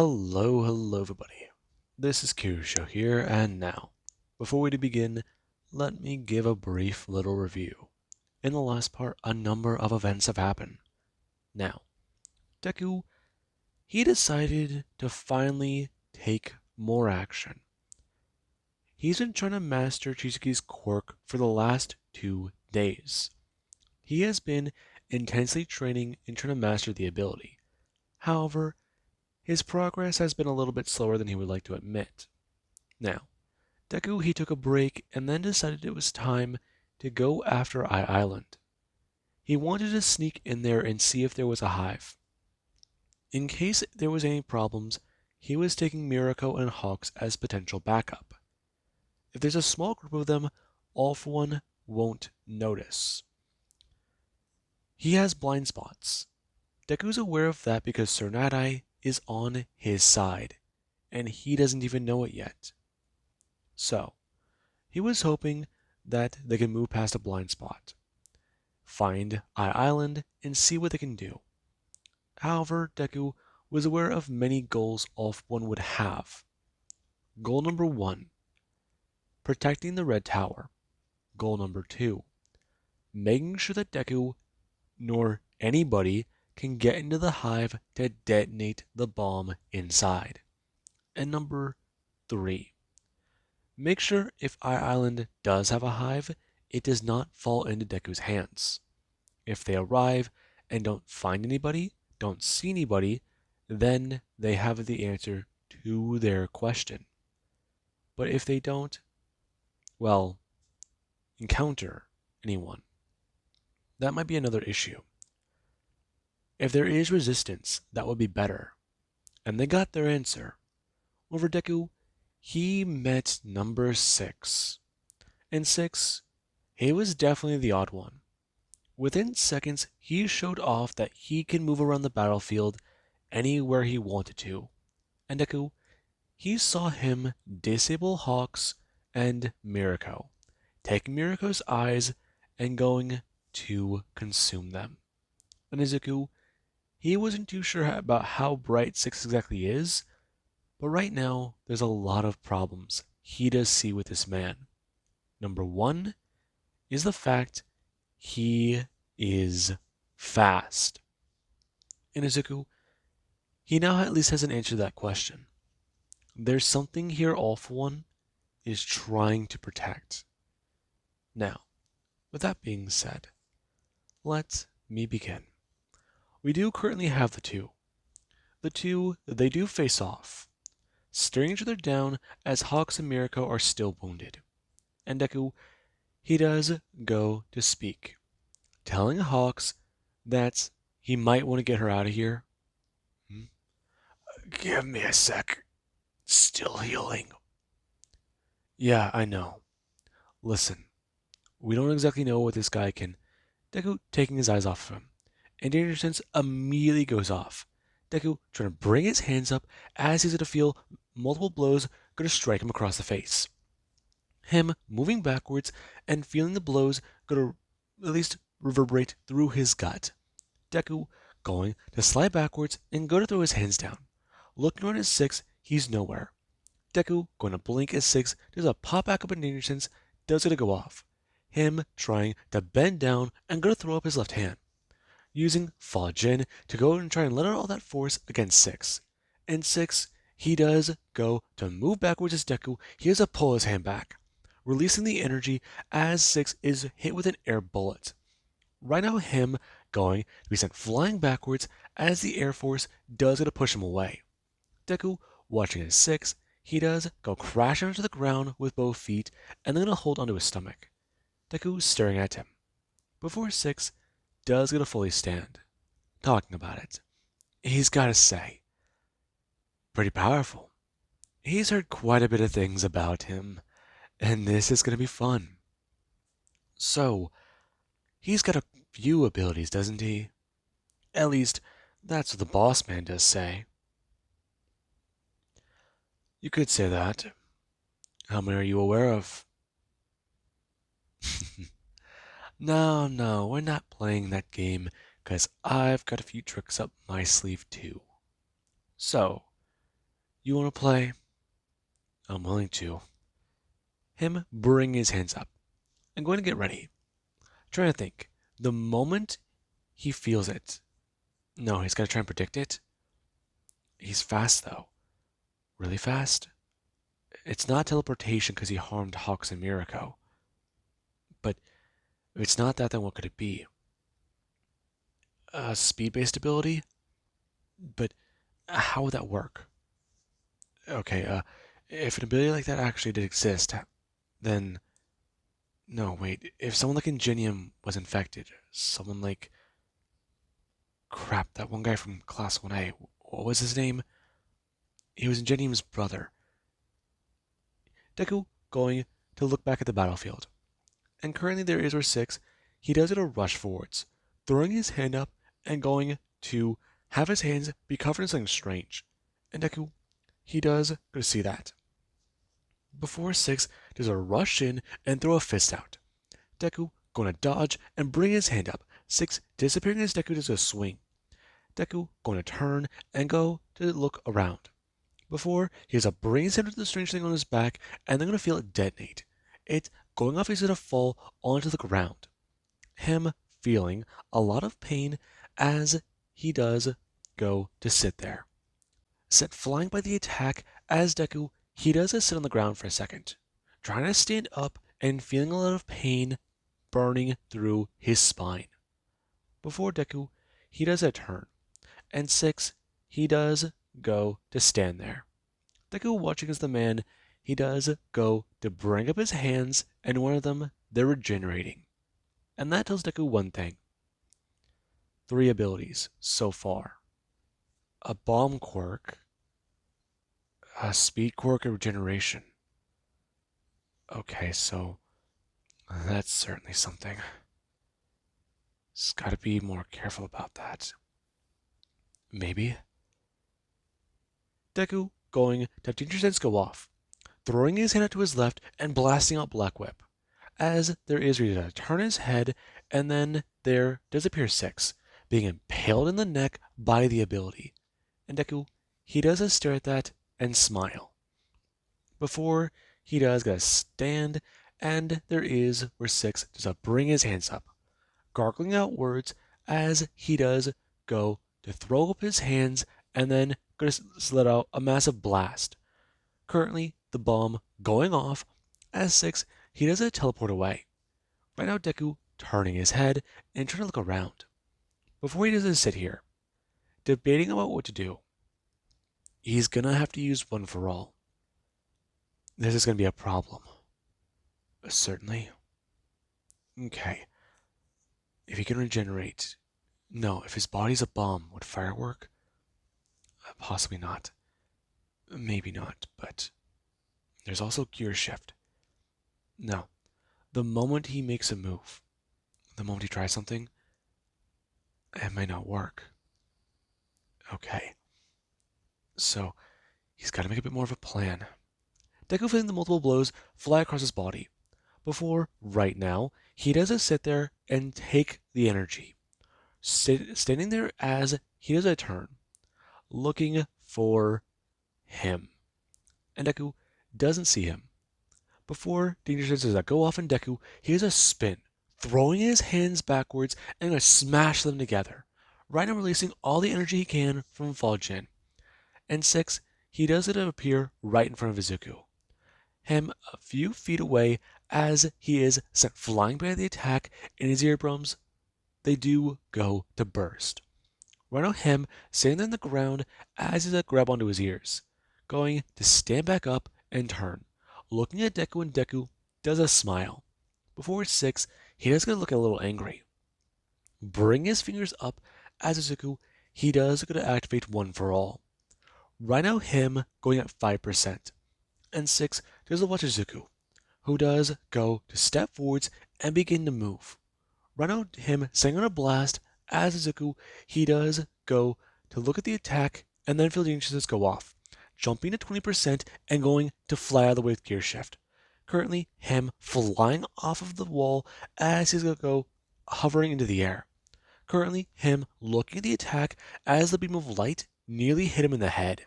Hello everybody. This is Kirusho here, and now, before we begin, let me give a brief little review. In the last part, a number of events have happened. Now, Deku, he decided to finally take more action. He's been trying to master Chizuki's quirk for the last 2 days. He has been intensely training and trying to master the ability. However, his progress has been a little bit slower than he would like to admit. Now, Deku he took a break and then decided it was time to go after Eye Island. He wanted to sneak in there and see if there was a hive. In case there was any problems, he was taking Mirako and Hawks as potential backup. If there's a small group of them, All For One won't notice. He has blind spots. Deku's aware of that because Sir Nadai is on his side, and he doesn't even know it yet. So, he was hoping that they can move past a blind spot, find Eye Island, and see what they can do. However, Deku was aware of many goals All For One would have. Goal number 1, protecting the Red Tower. Goal number 2, making sure that Deku nor anybody can get into the hive to detonate the bomb inside. And number 3, make sure if Eye Island does have a hive, it does not fall into Deku's hands. If they arrive and don't find anybody, don't see anybody, then they have the answer to their question. But if they don't, well, encounter anyone, that might be another issue. If there is resistance, that would be better. And they got their answer. Over Deku, he met number 6. And 6, he was definitely the odd one. Within seconds, he showed off that he can move around the battlefield anywhere he wanted to. And Deku, he saw him disable Hawks and Mirako, taking Mirako's eyes and going to consume them. And Izuku, he wasn't too sure about how bright 6 exactly is, but right now there's a lot of problems he does see with this man. Number 1 is the fact he is fast. And Izuku, he now at least has an answer to that question. There's something here All For One is trying to protect. Now, with that being said, let me begin. We do currently have the two. The two, they do face off, staring each other down as Hawks and Mirako are still wounded. And Deku, he does go to speak, telling Hawks that he might want to get her out of here. Give me a sec. Still healing. Yeah, I know. Listen, we don't exactly know what this guy can. Deku taking his eyes off of him, and Danger Sense immediately goes off. Deku trying to bring his hands up as he's going to feel multiple blows going to strike him across the face. Him moving backwards and feeling the blows going to at least reverberate through his gut. Deku going to slide backwards and go to throw his hands down. Looking around at 6, he's nowhere. Deku going to blink at 6, does a pop back up in Danger Sense, does it to go off. Him trying to bend down and going to throw up his left hand, using Fa Jin to go and try and let out all that force against 6. And 6, he does go to move backwards as Deku, he has to pull his hand back, releasing the energy as 6 is hit with an air bullet. Right now him going to be sent flying backwards as the Air Force does get to push him away. Deku watching as 6, he does go crashing onto the ground with both feet and then gonna hold onto his stomach. Deku staring at him. Before 6 does get to fully stand. Talking about it. He's gotta say, pretty powerful. He's heard quite a bit of things about him, and this is gonna be fun. So, he's got a few abilities, doesn't he? At least, that's what the boss man does say. You could say that. How many are you aware of? No, we're not playing that game, 'cause I've got a few tricks up my sleeve too. So, You want to play? I'm willing to. Him bring his hands up. I'm going to get ready. Trying to think. The moment he feels it. No, he's got to try and predict it. He's fast though. Really fast. It's not teleportation because he harmed Hawks and Mirako. But if it's not that, then what could it be? Speed-based ability? But how would that work? Okay, if an ability like that actually did exist, then no, wait. If someone like Ingenium was infected, someone like crap, that one guy from Class 1A, what was his name? He was Ingenium's brother. Deku going to look back at the battlefield. And currently there is where 6, he does get a rush forwards, throwing his hand up and going to have his hands be covered in something strange. And Deku, he does go to see that. Before 6 does a rush in and throw a fist out. Deku going to dodge and bring his hand up. 6 disappearing as Deku does a swing. Deku going to turn and go to look around. Before, he has a bring his hand to the strange thing on his back and then going to feel it detonate. It going off, he's going to fall onto the ground. Him feeling a lot of pain as he does go to sit there. Sent flying by the attack as Deku, he does sit on the ground for a second, trying to stand up and feeling a lot of pain burning through his spine. Before Deku, he does a turn, and 6, he does go to stand there. Deku watching as the man, he does go to bring up his hands, and one of them, they're regenerating. And that tells Deku one thing. 3 abilities so far. A bomb quirk, a speed quirk, and regeneration. Okay, so that's certainly something. Just gotta be more careful about that. Maybe. Deku going to have Danger Sense go off, throwing his hand out to his left and blasting out Black Whip. As there is reason to turn his head, and then there does appear 6, being impaled in the neck by the ability. And Deku, he does a stare at that and smile. Before he does get a stand, and there is where 6 does bring his hands up, gargling out words as he does go to throw up his hands and then go to let out a massive blast. Currently, the bomb going off as 6, he does teleport away. Right now, Deku turning his head and trying to look around. Before he does sit here, debating about what to do. He's gonna have to use One for All. This is gonna be a problem. Certainly. Okay. If he can regenerate. No, if his body's a bomb, would fire work? Possibly not. Maybe not, but there's also Gear Shift. No. The moment he makes a move, the moment he tries something, it might not work. Okay. So, he's got to make a bit more of a plan. Deku feeling the multiple blows fly across his body. Before, right now, he does sit there and take the energy. Standing there as he does a turn, looking for him. And Deku doesn't see him. Before Danger Sense does go off in Deku, he does a spin, throwing his hands backwards and going to smash them together. Right now releasing all the energy he can from Fujin. And 6, he does it appear right in front of Izuku. Him a few feet away as he is sent flying by the attack, and his eardrums, they do go to burst. Right now him sitting there on the ground as he's grab onto his ears, going to stand back up and turn, looking at Deku, and Deku does a smile. Before 6, he does get to look a little angry. Bring his fingers up as Izuku, he does go to activate One for All. Right now him going at 5%. And 6 does watch Izuku, who does go to step forwards and begin to move. Right now him setting on a blast as Izuku, he does go to look at the attack and then feel the inches go off, jumping to 20% and going to fly out of the way with Gear Shift. Currently him flying off of the wall as he's going to go hovering into the air. Currently him looking at the attack as the beam of light nearly hit him in the head.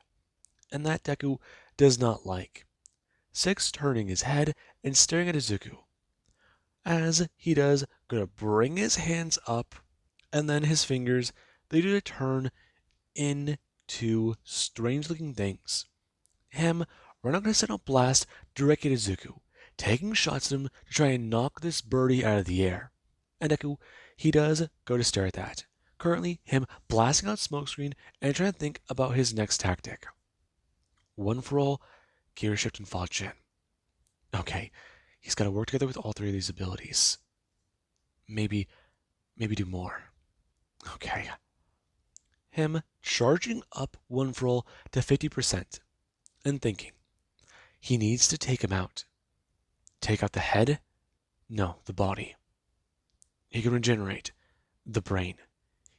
and that Deku does not like. 6 turning his head and staring at Izuku. As he does, gonna bring his hands up, and then his fingers, they do a turn into strange looking things. Him, we're not gonna send a blast directly at Izuku, taking shots at him to try and knock this birdie out of the air. And Deku, he does go to stare at that. Currently, him blasting out smokescreen and trying to think about his next tactic. One for all, gear shift and Fa Chin. Okay, he's got to work together with all 3 of these abilities. Maybe do more. Okay. Him charging up One for all to 50% and thinking he needs to take him out. Take out the head? No, the body. He can regenerate the brain.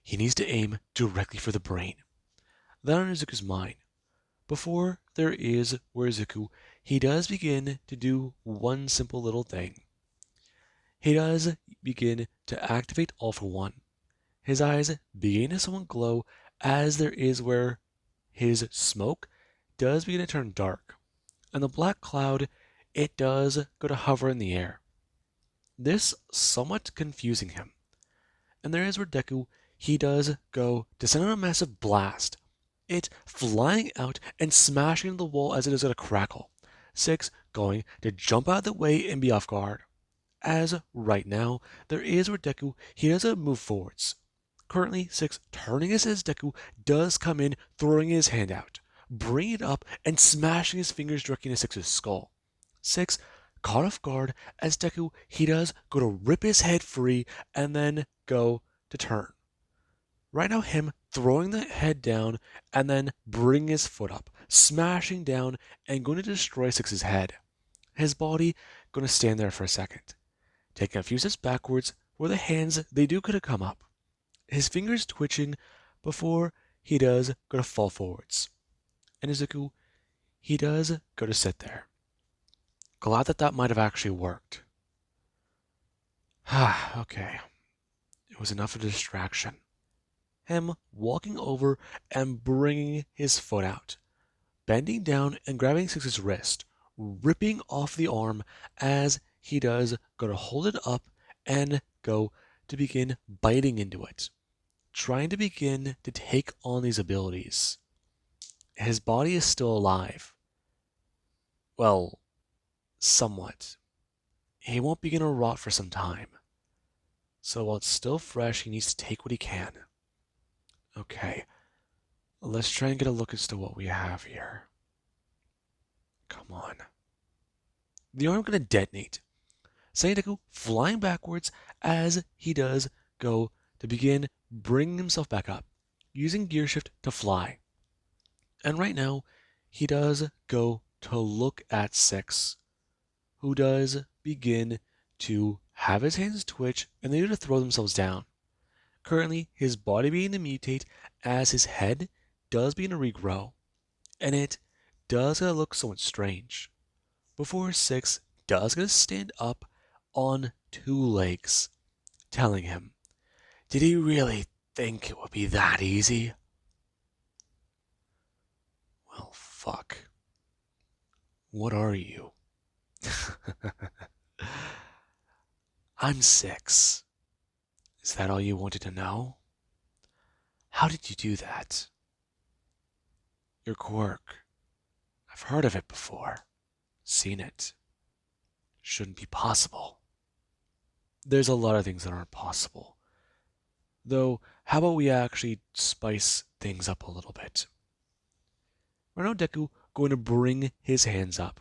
He needs to aim directly for the brain. That on Izuku's mind. Before there is where Izuku, he does begin to do one simple little thing. He does begin to activate All for One. His eyes begin to somewhat glow as there is where his smoke does begin to turn dark. And the black cloud, it does go to hover in the air. This somewhat confusing him. And there is where Deku, he does go to send out a massive blast. It flying out and smashing into the wall as it is going to crackle. 6 going to jump out of the way and be off guard. As right now, there is where Deku, he does a move forwards. Currently, 6 turning as Deku does come in, throwing his hand out, bringing it up and smashing his fingers directly into 6's skull. 6 caught off guard as Deku, he does go to rip his head free and then go to turn. Right now, him throwing the head down and then bringing his foot up, smashing down and going to destroy 6's head. His body going to stand there for a second, taking a few steps backwards where the hands, they do could have come up. His fingers twitching before he does go to fall forwards. And Izuku, he does go to sit there. Glad that might have actually worked. Okay. It was enough of a distraction. Him walking over and bringing his foot out, bending down and grabbing 6's wrist, ripping off the arm as he does go to hold it up and go to begin biting into it, trying to begin to take on these abilities. His body is still alive. Well, somewhat. He won't begin to rot for some time. So while it's still fresh, he needs to take what he can. Okay, let's try and get a look as to what we have here. Come on. The arm gonna detonate. Deku flying backwards as he does go to begin bringing himself back up, using gear shift to fly. And right now, he does go to look at 6, who does begin to have his hands twitch and they do to throw themselves down. Currently, his body beginning to mutate as his head does begin to regrow, and it does look somewhat strange. Before 6 does gonna stand up on 2 legs, telling him, did he really think it would be that easy? Well, fuck. What are you? I'm 6. Is that all you wanted to know? How did you do that? Your quirk. I've heard of it before. Seen it. Shouldn't be possible. There's a lot of things that aren't possible. Though, how about we actually spice things up a little bit? Right now, Deku going to bring his hands up,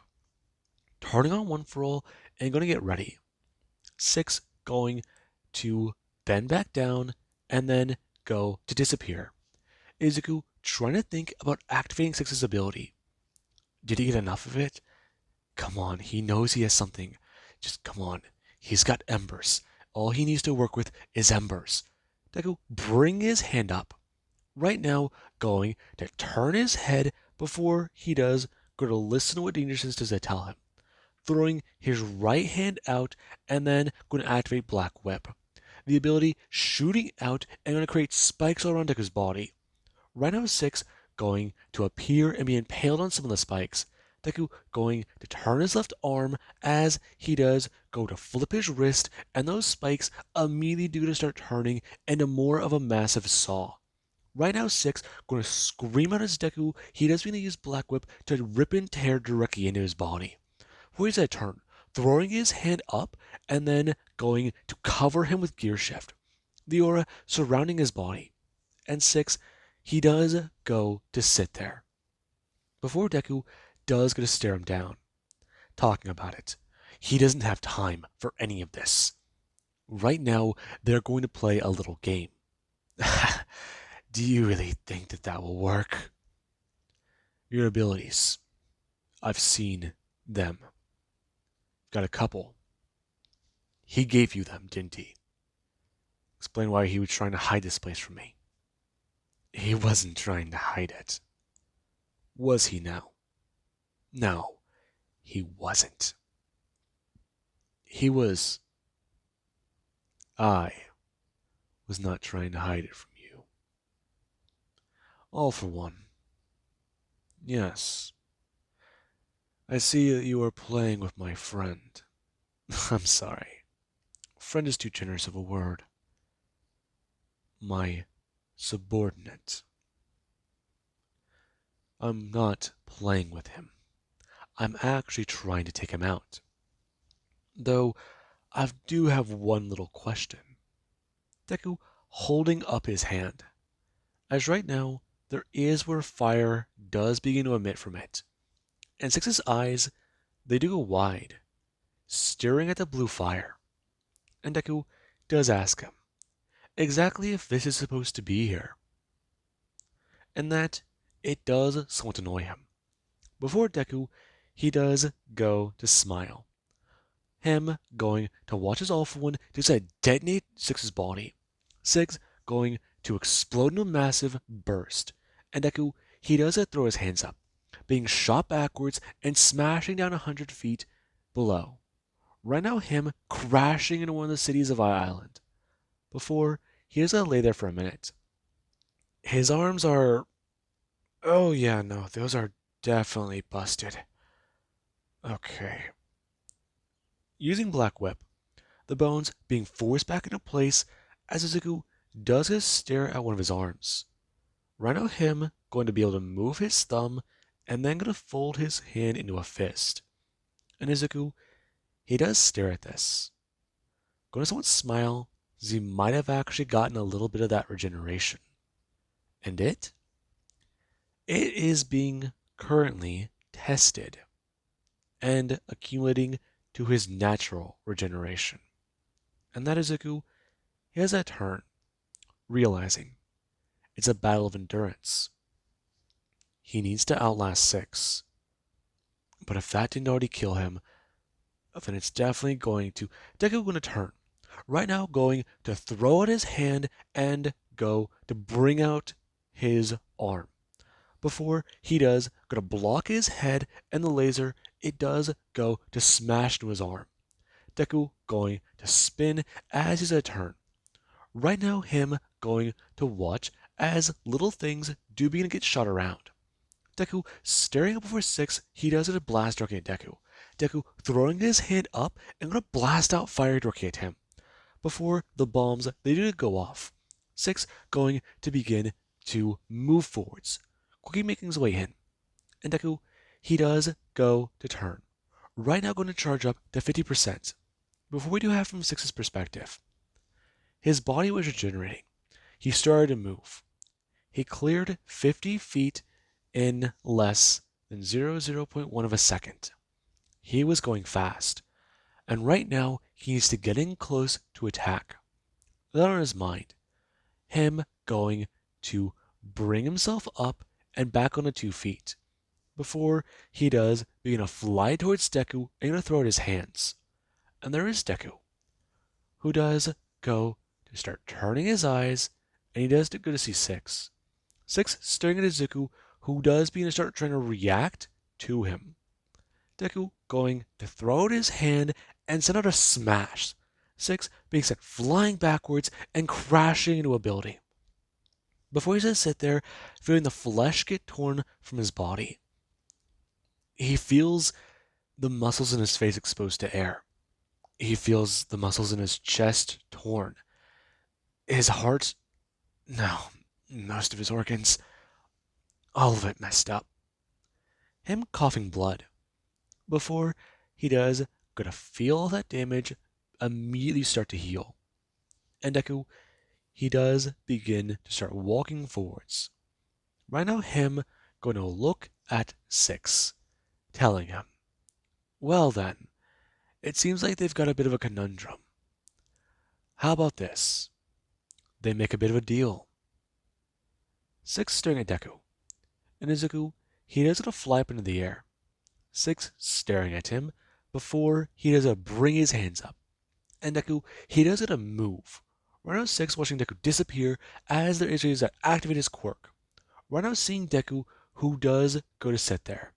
turning on One for All and going to get ready. 6 going to bend back down and then go to disappear. Izuku trying to think about activating 6's ability. Did he get enough of it? Come on, he knows he has something. Just come on. He's got embers. All he needs to work with is embers. Deku bring his hand up. Right now, going to turn his head before he does go to listen to what Danger Sense does to tell him. Throwing his right hand out and then going to activate Black Whip. The ability shooting out and going to create spikes all around Deku's body. Right now 6 going to appear and be impaled on some of the spikes. Deku going to turn his left arm as he does go to flip his wrist, and those spikes immediately do to start turning into more of a massive saw. Right now, Six going to scream out as Deku. He does going to use Black Whip to rip and tear directly into his body. Where's that turn? Throwing his hand up and then going to cover him with Gear Shift. The aura surrounding his body. And Six, he does go to sit there. Before Deku does go to stare him down, talking about it. He doesn't have time for any of this. Right now, they're going to play a little game. Do you really think that will work? Your abilities. I've seen them. Got a couple. He gave you them, didn't he? Explain why he was trying to hide this place from me. He wasn't trying to hide it. Was he now? No, he wasn't. He was. I was not trying to hide it from you. All for one. Yes. I see that you are playing with my friend. I'm sorry. Friend is too generous of a word. My subordinate. I'm not playing with him. I'm actually trying to take him out. Though, I do have one little question. Deku holding up his hand. As right now, there is where fire does begin to emit from it. And Six's eyes, they do go wide, staring at the blue fire. And Deku does ask him, exactly if this is supposed to be here. And that it does somewhat annoy him. Before Deku, he does go to smile. Him going to watch his All For One just detonate Six's body. Six going to explode in a massive burst. And Deku, he does throw his hands up, being shot backwards and smashing down 100 feet below. Right now, him crashing into one of the cities of Island. Before, he does lay there for a minute. His arms are... Oh yeah, no, those are definitely busted. Okay. Using Black Whip, the bones being forced back into place as Izuku does his stare at one of his arms. Right now, him going to be able to move his thumb and then going to fold his hand into a fist. And Izuku, he does stare at this. Going to somewhat smile as he might have actually gotten a little bit of that regeneration. And it is being currently tested and accumulating to his natural regeneration. And that Izuku, he has that turn, realizing it's a battle of endurance. He needs to outlast Six. But if that didn't already kill him, then it's definitely going to... Deku going to turn. Right now going to throw out his hand and go to bring out his arm. Before he does, going to block his head, and the laser, it does go to smash into his arm. Deku going to spin as he's a turn. Right now, him going to watch as little things do begin to get shot around. Deku staring up before Six, he does it a blast directly at Deku. Deku throwing his hand up and going to blast out fire directly at him. Before the bombs, they do go off. Six going to begin to move forwards, quickly making his way in. And Deku, he does go to turn. Right now going to charge up to 50%. Before we do have from Six's perspective, his body was regenerating. He started to move. He cleared 50 feet in less than 0.1 of a second. He was going fast. And right now, he needs to get in close to attack. That on his mind. Him going to bring himself up and back onto 2 feet. Before he does begin to fly towards Deku and going to throw out his hands. And there is Deku, who does go to start turning his eyes, and he does go to see Six. Six staring at Izuku, who does begin to start trying to react to him. Deku going to throw out his hand and send out a smash. Six being sent flying backwards and crashing into a building. before he just sit there feeling the flesh get torn from his body. He feels the muscles in his face exposed to air. He feels the muscles in his chest torn. His heart, no, most of his organs, all of it messed up. Him coughing blood. Before he does, gonna feel all that damage immediately start to heal. And Deku, he does begin to start walking forwards. Right now, him going to look at 6, telling him, well then, it seems like they've got a bit of a conundrum. How about this? They make a bit of a deal. 6 staring at Deku. And Izuku, he does it to fly up into the air. 6 staring at him before he does it bring his hands up. And Deku, he does it a move. Right now 6 watching Deku disappear as there is that activate his quirk. Right now seeing Deku who does go to sit there.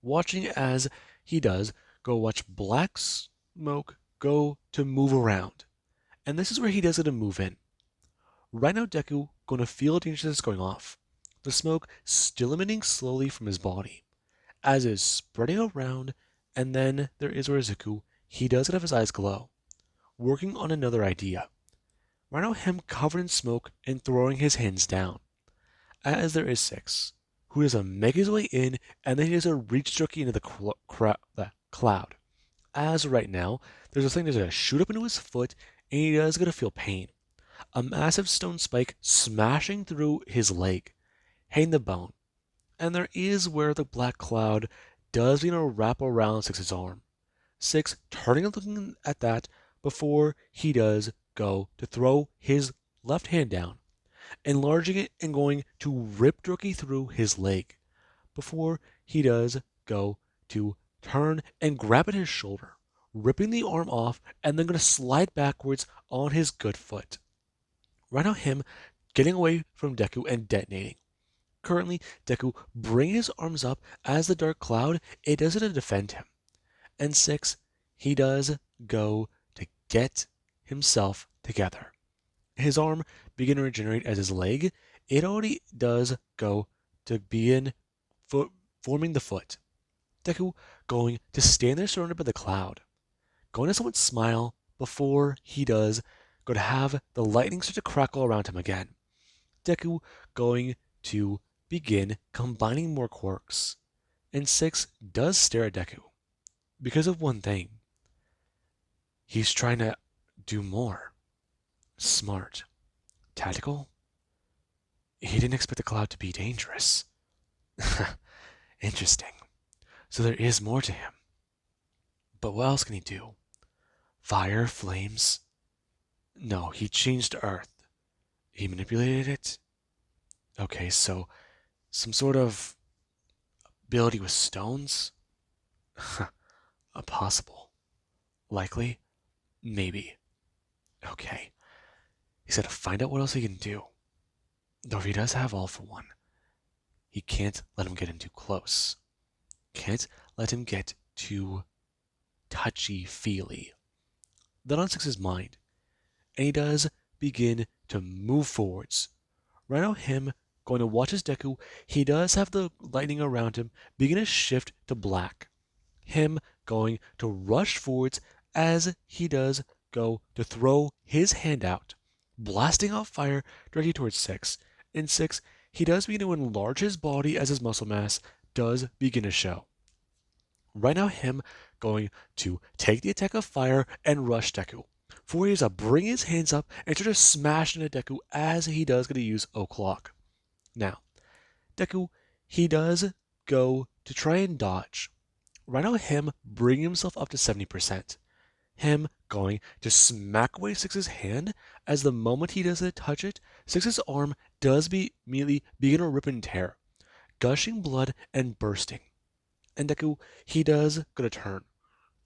Watching as he does go watch black smoke go to move around. And this is where he does it to move in. Right now Deku going to feel a danger that's going off. The smoke still emitting slowly from his body. As it is spreading around, and then there is where Izuku, he does it have his eyes glow. Working on another idea. Right now him covered in smoke and throwing his hands down. As there is 6, who does a make his way in, and then he does a reach jerky into the cloud. As right now, there's a thing that's gonna shoot up into his foot, and he does gonna feel pain. A massive stone spike smashing through his leg, hitting the bone. And there is where the black cloud does wrap around 6's arm. 6 turning and looking at that before he does go to throw his left hand down, enlarging it and going to rip jerky through his leg before he does go to turn and grab at his shoulder, ripping the arm off and then going to slide backwards on his good foot. Right now him getting away from Deku and detonating. Currently, Deku bringing his arms up as the dark cloud, it does it to defend him. And 6, he does go to get himself together. His arm begin to regenerate as his leg, it already does go to begin forming the foot. Deku going to stand there surrounded by the cloud, going to somewhat smile before he does go to have the lightning start to crackle around him again. Deku going to begin combining more quirks, and 6 does stare at Deku because of one thing. He's trying to do more. Smart. Tactical? He didn't expect the cloud to be dangerous. Interesting. So there is more to him. But what else can he do? Fire, flames? No, he changed Earth. He manipulated it? Okay, so some sort of ability with stones? Possible. Likely? Maybe. Okay. He said to find out what else he can do. Though if he does have All for One, he can't let him get in too close. Can't let him get too touchy-feely. That on 6's mind, and he does begin to move forwards. Right now him going to watch his Deku, he does have the lightning around him begin to shift to black. Him going to rush forwards as he does go to throw his hand out, blasting out fire directly towards 6. In 6, he does begin to enlarge his body as his muscle mass does begin to show. Right now him going to take the attack of fire and rush Deku. For he is to bring his hands up and try to smash into Deku as he does going to use O'Clock. Now, Deku, he does go to try and dodge. Right now him bringing himself up to 70%. Him going to smack away 6's hand as the moment he does touch it, 6's arm does immediately begin to rip and tear, gushing blood and bursting. And Deku, he does go to turn,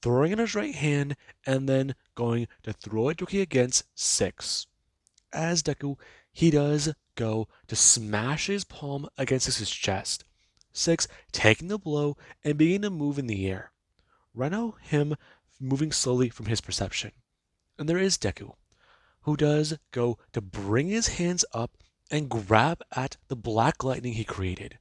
throwing in his right hand and then going to throw it directly against 6. As Deku, he does go to smash his palm against 6's chest. 6 taking the blow and beginning to move in the air. Right now, him moving slowly from his perception. And there is Deku, who does go to bring his hands up and grab at the black lightning he created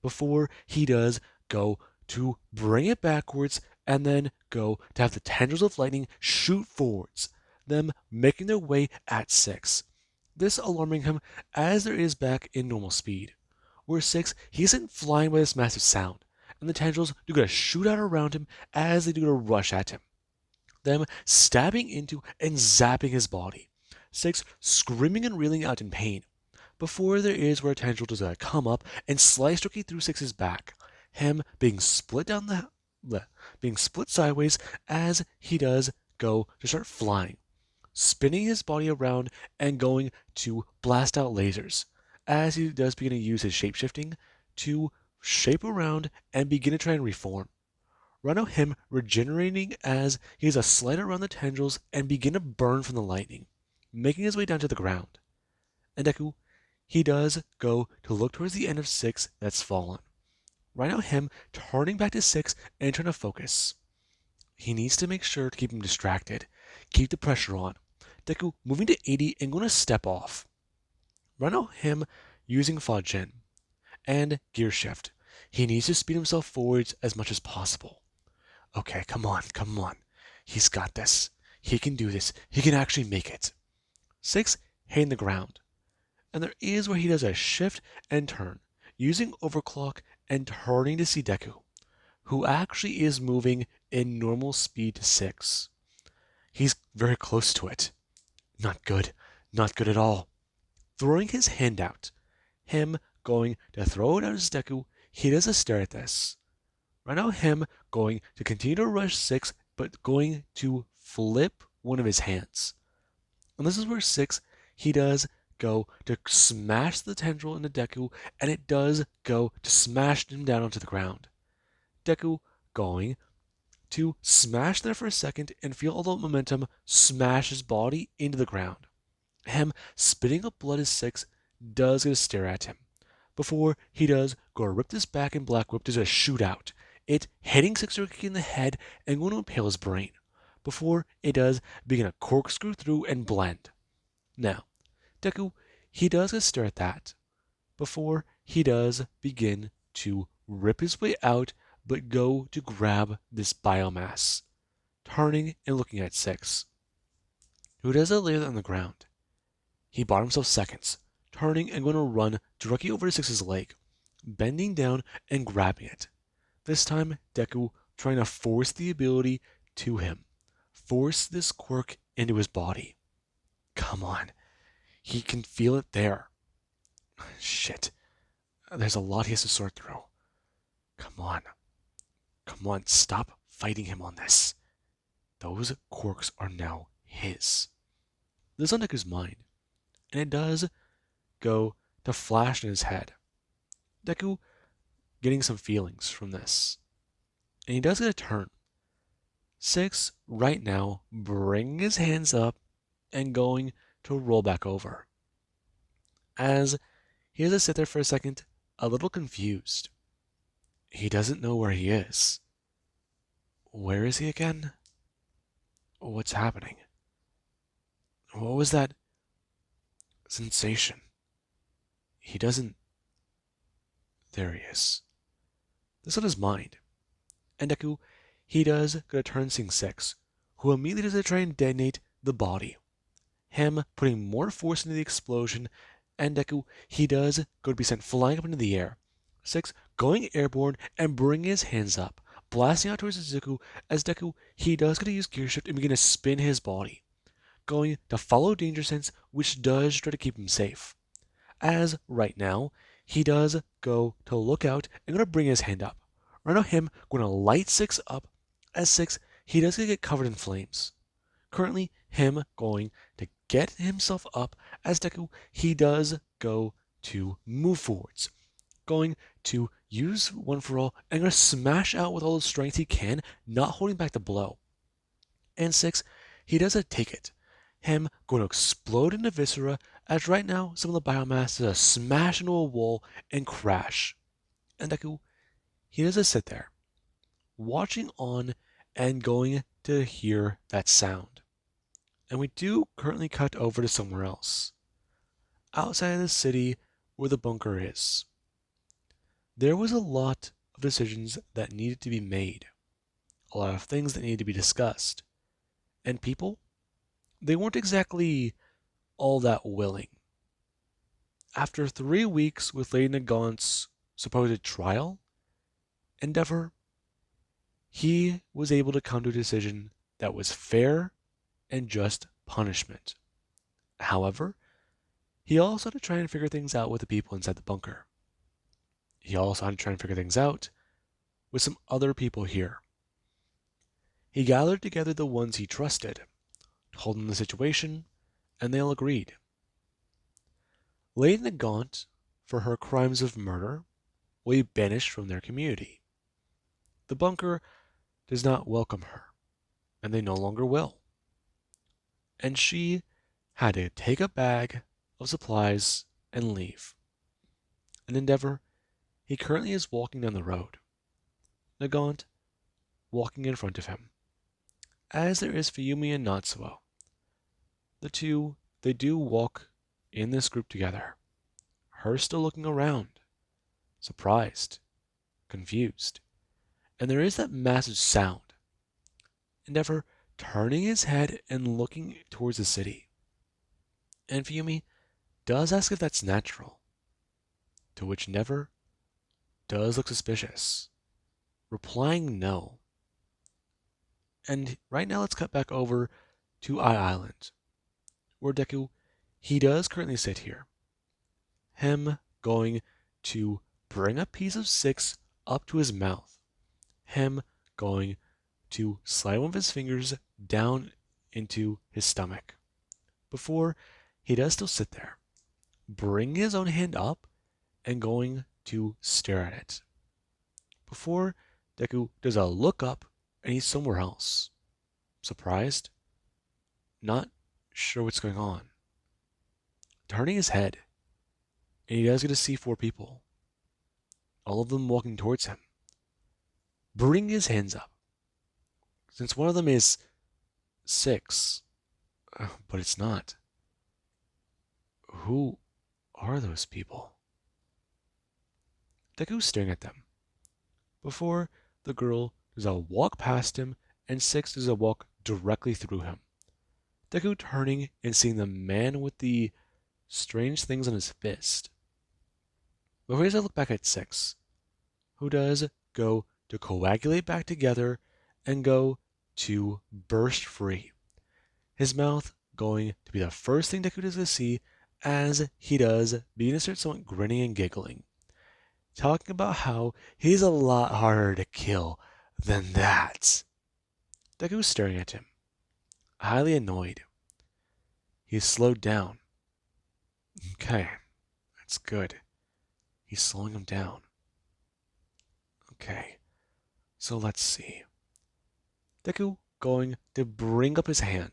before he does go to bring it backwards and then go to have the tendrils of lightning shoot forwards, them making their way at 6. This alarming him as there is back in normal speed. Where 6, he isn't flying by this massive sound, and the tendrils do get a shoot out around him as they do to rush at him, them stabbing into and zapping his body. 6 screaming and reeling out in pain, before there is where a tendril does come up and slice directly through 6's back, him being split down being split sideways as he does go to start flying, spinning his body around and going to blast out lasers, as he does begin to use his shapeshifting to shape around and begin to try and reform. Rhino him regenerating as he has a slide around the tendrils and begin to burn from the lightning, making his way down to the ground. And Deku, he does go to look towards the end of 6 that's fallen. Rhino him turning back to 6 and trying to focus. He needs to make sure to keep him distracted, keep the pressure on. Deku moving to 80 and going to step off. Rhino him using Fajin and Gear Shift. He needs to speed himself forwards as much as possible. Okay, come on, come on. He's got this. He can do this. He can actually make it. 6 hitting the ground. And there is where he does a shift and turn, using overclock and turning to see Deku, who actually is moving in normal speed to 6. He's very close to it. Not good. Not good at all. Throwing his hand out. Him going to throw it out as Deku. He does a stare at this. Right now him going to continue to rush 6, but going to flip one of his hands. And this is where 6, he does go to smash the tendril into Deku, and it does go to smash him down onto the ground. Deku going to smash there for a second and feel all the momentum smash his body into the ground. Him spitting up blood as 6 does get a stare at him, before he does go to rip this back and Black Whip does a shootout, it hitting 6 directly in the head and going to impale his brain, before it does begin a corkscrew through and blend. Now, Deku, he does get a stare at that, before he does begin to rip his way out but go to grab this biomass, turning and looking at 6, who does it lay on the ground. He bought himself seconds, turning and going to run directly over to 6's leg, bending down and grabbing it. This time, Deku trying to force the ability to him, force this quirk into his body. Come on, he can feel it there. Shit, there's a lot he has to sort through. Come on, stop fighting him on this. Those quirks are now his. This is on Deku's mind, and it does go to flash in his head. Deku getting some feelings from this, and he does get a turn. 6 right now bringing his hands up and going to roll back over, as he has to sit there for a second, a little confused. He doesn't know where he is. Where is he again? What's happening? What was that sensation? He doesn't... There he is. This is on his mind. And Deku, he does go to turn seeing 6, who immediately does try and detonate the body. Him putting more force into the explosion, and Deku, he does go to be sent flying up into the air. 6 going airborne and bringing his hands up, blasting out towards Izuku, as Deku, he does get to use Gear Shift and begin to spin his body, going to follow Danger Sense, which does try to keep him safe. As right now, he does go to look out and going to bring his hand up. Right now, him going to light 6 up, as 6, he does get covered in flames. Currently, him going to get himself up, as Deku, he does go to move forwards, going to use One for All and going to smash out with all the strength he can, not holding back the blow. And 6, he does take it. Him going to explode into Viscera, as right now some of the biomass does smash into a wall and crash. And Deku, he does sit there, watching on and going to hear that sound. And we do currently cut over to somewhere else. outside of the city where the bunker is. There was a lot of decisions that needed to be made, a lot of things that needed to be discussed, and people, they weren't exactly all that willing. After 3 weeks with Lady Nagant's supposed trial, Endeavor, he was able to come to a decision that was fair and just punishment. However, he also had to try and figure things out with the people inside the bunker. He also had to try and figure things out with some other people here. He gathered together the ones he trusted, told them the situation, and they all agreed. Lady Nagant, for her crimes of murder, will be banished from their community. The bunker does not welcome her, and they no longer will. And she had to take a bag of supplies and leave. And Endeavor, he currently is walking down the road. Nagant walking in front of him, as there is Fuyumi and Natsuo. The two, they do walk in this group together. Her still looking around, surprised, confused. And there is that massive sound. Endeavor turning his head and looking towards the city. And Fuyumi does ask if that's natural, to which Endeavor does look suspicious, replying no. And right now let's cut back over to Eye Island, where Deku, he does currently sit here. Him going to bring a piece of 6 up to his mouth. Him going to slide one of his fingers down into his stomach. Before, he does still sit there, bring his own hand up and going to stare at it. Before, Deku does a look up and he's somewhere else. Surprised? Not sure what's going on. Turning his head, and he does get to see 4 people, all of them walking towards him. Bring his hands up. Since one of them is 6, but it's not. Who are those people? Deku's staring at them. Before, the girl does a walk past him, and 6 does a walk directly through him. Deku turning and seeing the man with the strange things on his fist. Before he does look back at 6, who does go to coagulate back together and go to burst free. His mouth going to be the first thing Deku does to see as he does begin to start somewhat grinning and giggling, talking about how he's a lot harder to kill than that. Deku's staring at him, highly annoyed. He's slowed down. Okay, that's good. He's slowing him down. Okay, so let's see. Deku going to bring up his hand.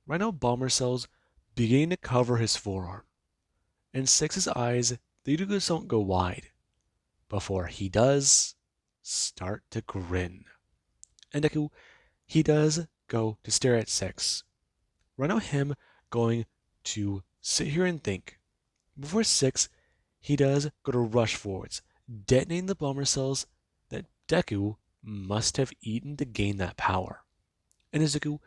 Right now, bomber cells beginning to cover his forearm. And 6's eyes, they don't go wide. Before he does start to grin. And Deku, he does go to stare at 6. Right now, him going to sit here and think. Before 6, he does go to rush forwards, detonating the bomber cells that Deku must have eaten to gain that power. And Izuku,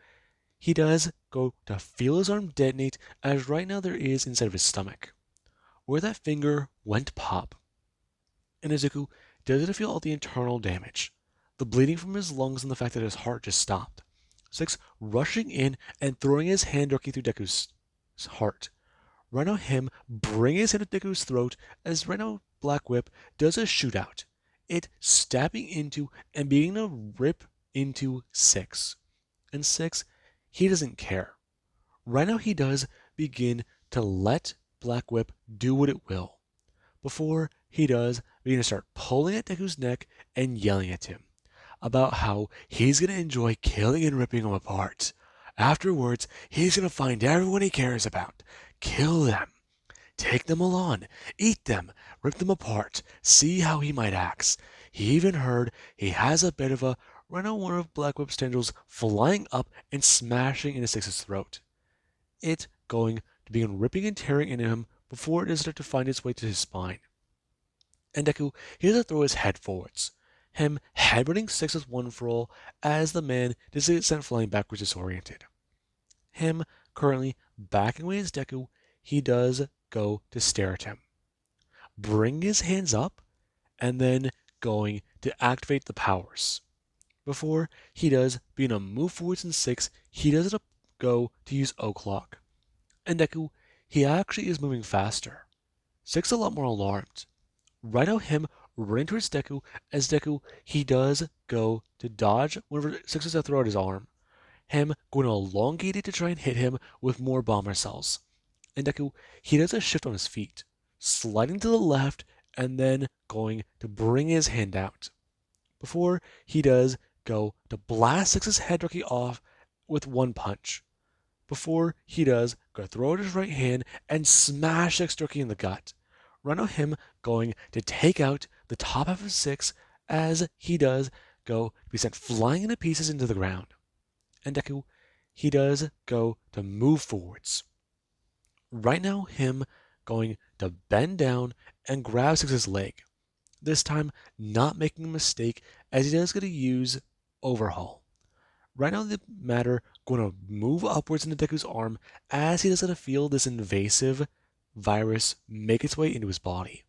he does go to feel his arm detonate as right now there is inside of his stomach, where that finger went pop. And Izuku does it to feel all the internal damage, the bleeding from his lungs and the fact that his heart just stopped. 6 rushing in and throwing his hand directly through Deku's heart. Right now him bringing his hand to Deku's throat as right now Black Whip does a shootout. It stabbing into and beginning to rip into 6. And 6, he doesn't care. Right now he does begin to let Black Whip do what it will. Before he does begin to start pulling at Deku's neck and yelling at him about how he's going to enjoy killing and ripping him apart. Afterwards, he's going to find everyone he cares about, kill them, take them all on, eat them, rip them apart, see how he might act. He even heard he has a bit of a run on one of Black Whip's tendrils flying up and smashing into 6's throat. It going to begin ripping and tearing into him before it starts to find its way to his spine. And Deku, he does throw his head forwards, him headbutting Six with one for all as the man does get sent flying backwards disoriented. Him currently backing away as Deku, he does go to stare at him, bring his hands up, and then going to activate the powers. Before he does being a move forwards in 6, he does go to use O-Clock. And Deku, he actually is moving faster. 6 a lot more alarmed. Right now him running towards Deku, as Deku, he does go to dodge whenever 6 is to throw out his arm. Him going to elongate it to try and hit him with more bomber cells. And Deku, he does a shift on his feet, sliding to the left and then going to bring his hand out. Before he does go to blast Six's head directly off with one punch. Before he does go throw out his right hand and smash Six directly in the gut. Run out him going to take out the top half of 6 as he does go to be sent flying into pieces into the ground. And Deku, he does go to move forwards. Right now, him going to bend down and grab Six's leg. This time, not making a mistake as he does get to use Overhaul. Right now, the matter going to move upwards into Deku's arm as he does get to feel this invasive virus make its way into his body.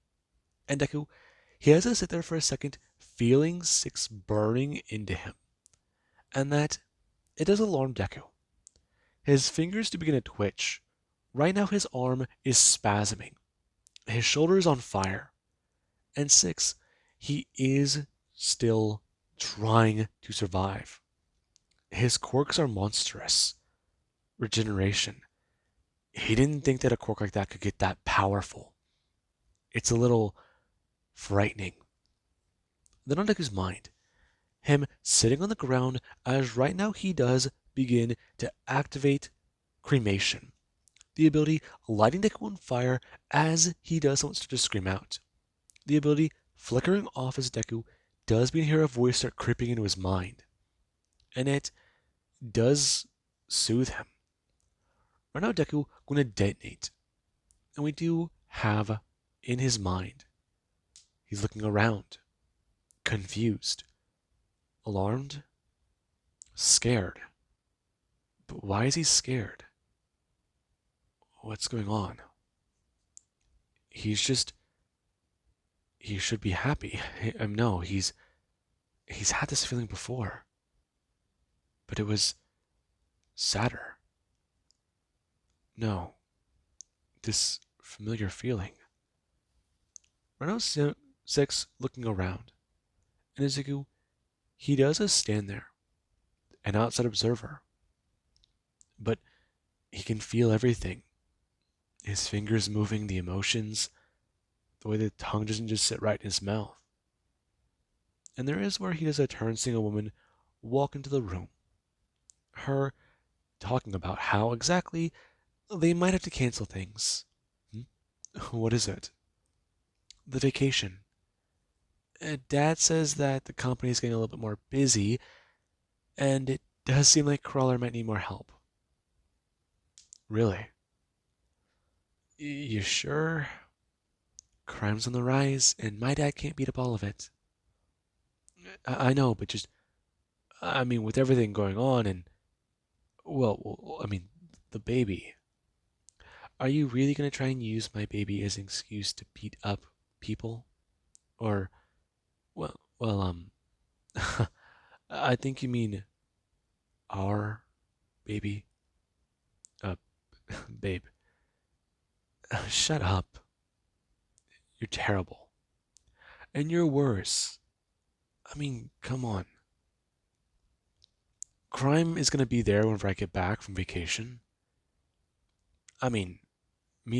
And Deku, he has to sit there for a second, feeling Six burning into him. And that, it does alarm Deku. His fingers do begin to twitch. Right now his arm is spasming. His shoulder is on fire. And 6, he is still trying to survive. His quirks are monstrous. Regeneration. He didn't think that a quirk like that could get that powerful. It's a little frightening. Then on Deku's mind, him sitting on the ground as right now he does begin to activate cremation. The ability lighting Deku on fire as he does wants to scream out. The ability flickering off as Deku does begin to hear a voice start creeping into his mind. And it does soothe him. Right now Deku going to detonate. And we do have in his mind, he's looking around, confused, alarmed, scared. But why is he scared? What's going on? He should be happy. No, he's had this feeling before. But it was sadder. No, this familiar feeling. Renault 6 looking around, and Izuku, he does stand there, an outside observer. But he can feel everything. His fingers moving, the emotions, the way the tongue doesn't just sit right in his mouth. And there is where he does a turn seeing a woman walk into the room. Her talking about how exactly they might have to cancel things. What is it? The vacation. Dad says that the company is getting a little bit more busy, and it does seem like Crawler might need more help. Really? You sure? Crime's on the rise, and my dad can't beat up all of it. I know, but with everything going on, and, the baby. Are you really going to try and use my baby as an excuse to beat up people? Or, I think you mean our baby. Babe. Shut up. You're terrible. And you're worse. Come on. Crime is going to be there whenever I get back from vacation. Me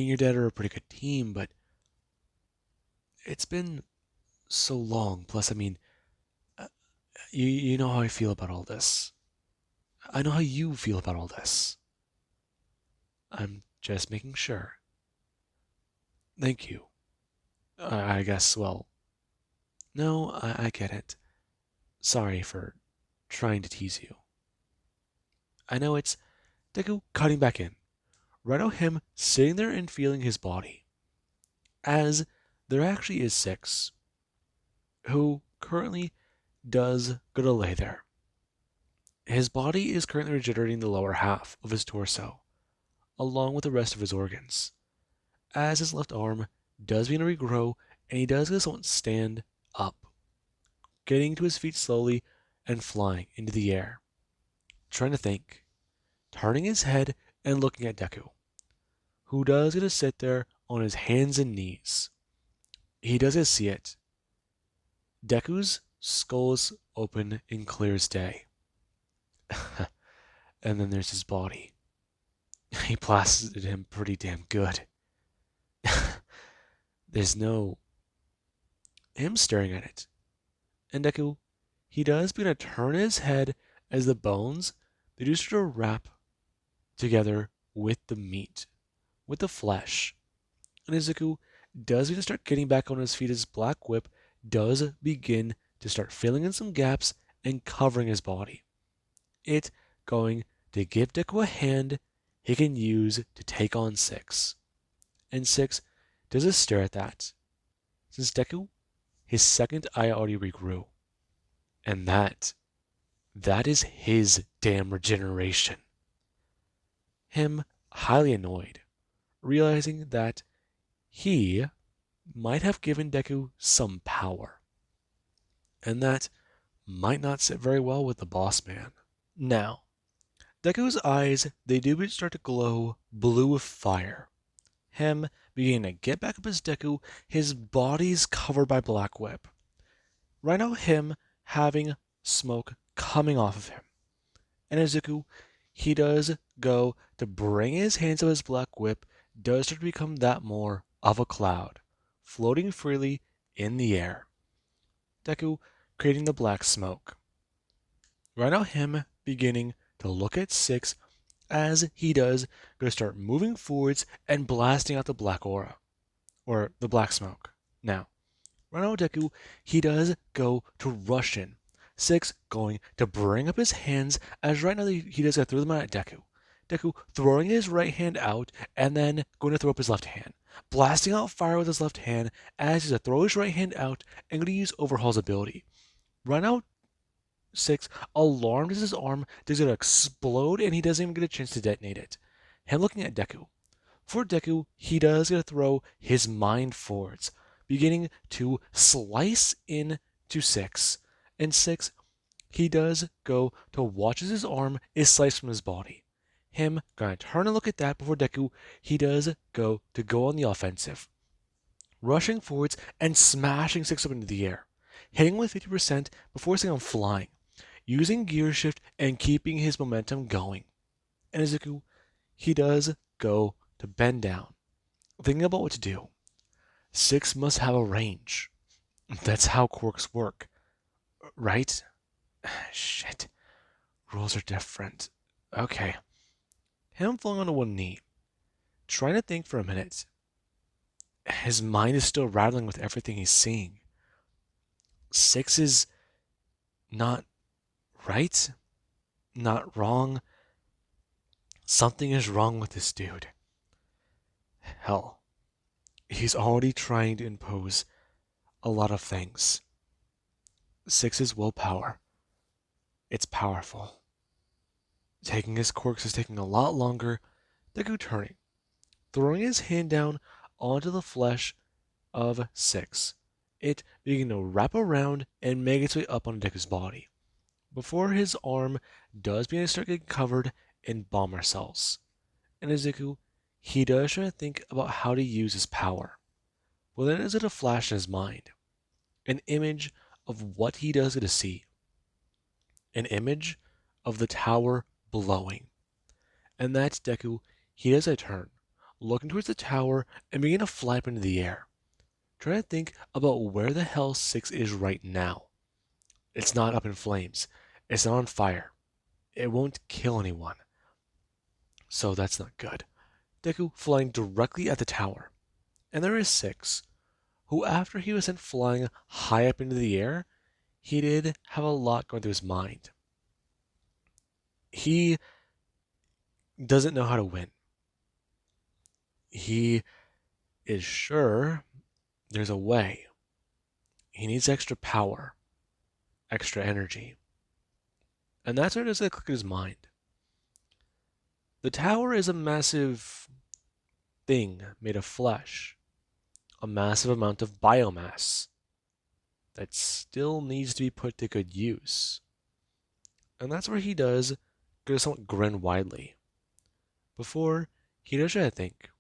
and your dad are a pretty good team, but it's been so long. Plus, you know how I feel about all this. I know how you feel about all this. I'm just making sure. Thank you. I guess, no, I get it. Sorry for trying to tease you. I know it's Deku cutting back in. Right on him sitting there and feeling his body. as there actually is Six, who currently does go to lay there. His body is currently regenerating the lower half of his torso, along with the rest of his organs, as his left arm does begin to regrow and he does get to stand up, getting to his feet slowly and flying into the air, trying to think, turning his head and looking at Deku, who does get to sit there on his hands and knees. He does get to see it. Deku's skull is open and clear as day. And then there's his body. He blasted him pretty damn good. There's no him staring at it. And Deku, he does begin to turn his head as the bones, they do start to wrap together with the meat, with the flesh. And Izuku does begin to start getting back on his feet as Black Whip does begin to start filling in some gaps and covering his body. It going to give Deku a hand he can use to take on Six. And Six does a stare at that. Since Deku, his second eye already regrew. And that is his damn regeneration. Him highly annoyed, realizing that he might have given Deku some power. And that might not sit very well with the boss man. Now, Deku's eyes, they do start to glow blue with fire. Him beginning to get back up as Deku, his body's covered by Black Whip. Right now, him having smoke coming off of him. And Izuku, he does go to bring his hands of his Black Whip, does start to become that more of a cloud, floating freely in the air. Deku creating the black smoke. Right now, him beginning to look at Six as he does go to start moving forwards and blasting out the black aura, or the black smoke. Now, right now, Deku, he does go to rush in. Six going to bring up his hands as right now he does go throw them out at Deku. Deku throwing his right hand out and then going to throw up his left hand. Blasting out fire with his left hand as he's to throw his right hand out and going to use Overhaul's ability. Right now, Six, alarmed as his arm does going to explode and he doesn't even get a chance to detonate it. Him looking at Deku. For Deku, he does get to throw his mind forwards, beginning to slice in to Six. And Six, he does go to watch as his arm is sliced from his body. Him gonna turn and look at that before Deku, he does go on the offensive. Rushing forwards and smashing Six up into the air. Hitting with 50% before seeing him flying. Using gear shift and keeping his momentum going. And Izuku, he does go to bend down, thinking about what to do. Six must have a range. That's how quirks work, right? Shit. Rules are different. Okay. Him falling onto one knee, trying to think for a minute. His mind is still rattling with everything he's seeing. Six is not right, not wrong. Something is wrong with this dude. Hell, he's already trying to impose a lot of things. Six's willpower. It's powerful. Taking his quirks is taking a lot longer. Deku turning, throwing his hand down onto the flesh of Six. It beginning to wrap around and make its way up on Deku's body. Before his arm does begin to start getting covered in bomber cells. And Izuku, he does try to think about how to use his power. Well, then is it a flash in his mind? An image of what he does get to see. An image of the tower blowing. And that's Deku, he does a turn, looking towards the tower and begin to fly up into the air. Trying to think about where the hell Six is right now. It's not up in flames. It's not on fire. It won't kill anyone. So that's not good. Deku flying directly at the tower. And there is Six, who after he was sent flying high up into the air, he did have a lot going through his mind. He doesn't know how to win. He is sure there's a way. He needs extra power, extra energy. And that's where it does click in his mind. The tower is a massive thing made of flesh, a massive amount of biomass that still needs to be put to good use. And that's where he does go somewhat grin widely. Before, he does try to think,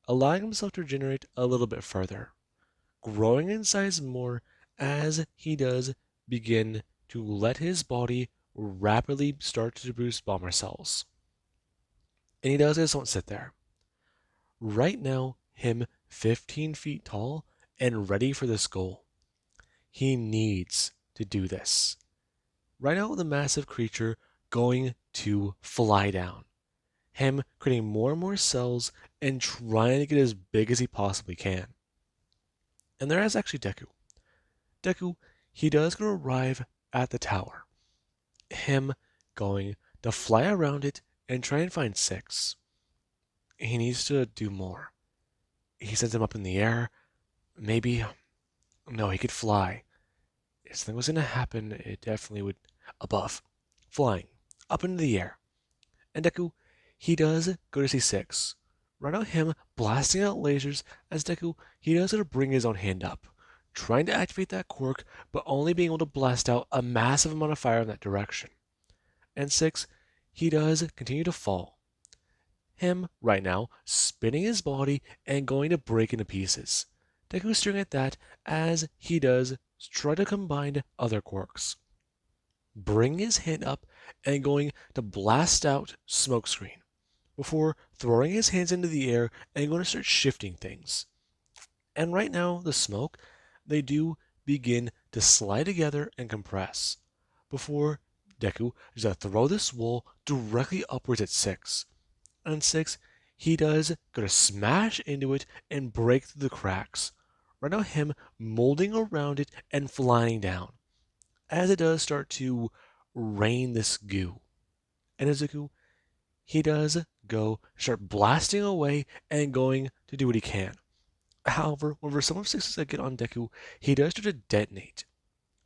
allowing himself to regenerate a little bit further, growing in size more as he does begin to let his body rapidly start to produce bomber cells. And he does just don't sit there. Right now, him 15 feet tall and ready for this goal. He needs to do this. Right now, the massive creature going to fly down. Him creating more and more cells and trying to get as big as he possibly can. And there is actually Deku. Deku, he does go to arrive at the tower. Him going to fly around it and try and find Six. He needs to do more. He sends him up in the air. Maybe, no, he could fly. If something was going to happen, it definitely would. Above. Flying. Up into the air. And Deku, he does go to see Six. Right out him blasting out lasers as Deku, he does go to bring his own hand up. Trying to activate that quirk, but only being able to blast out a massive amount of fire in that direction. And Six, he does continue to fall. Him, right now, spinning his body and going to break into pieces. Deku staring at that as he does try to combine other quirks. Bring his hand up and going to blast out Smokescreen before throwing his hands into the air and going to start shifting things. And right now, the smoke, they do begin to slide together and compress before Deku is to throw this wall directly upwards at Six. And Six, he does go to smash into it and break through the cracks. Right now, him molding around it and flying down as it does start to rain this goo. And Izuku, he does go start blasting away and going to do what he can. However, whenever some of Six's get on Deku, he does start to detonate.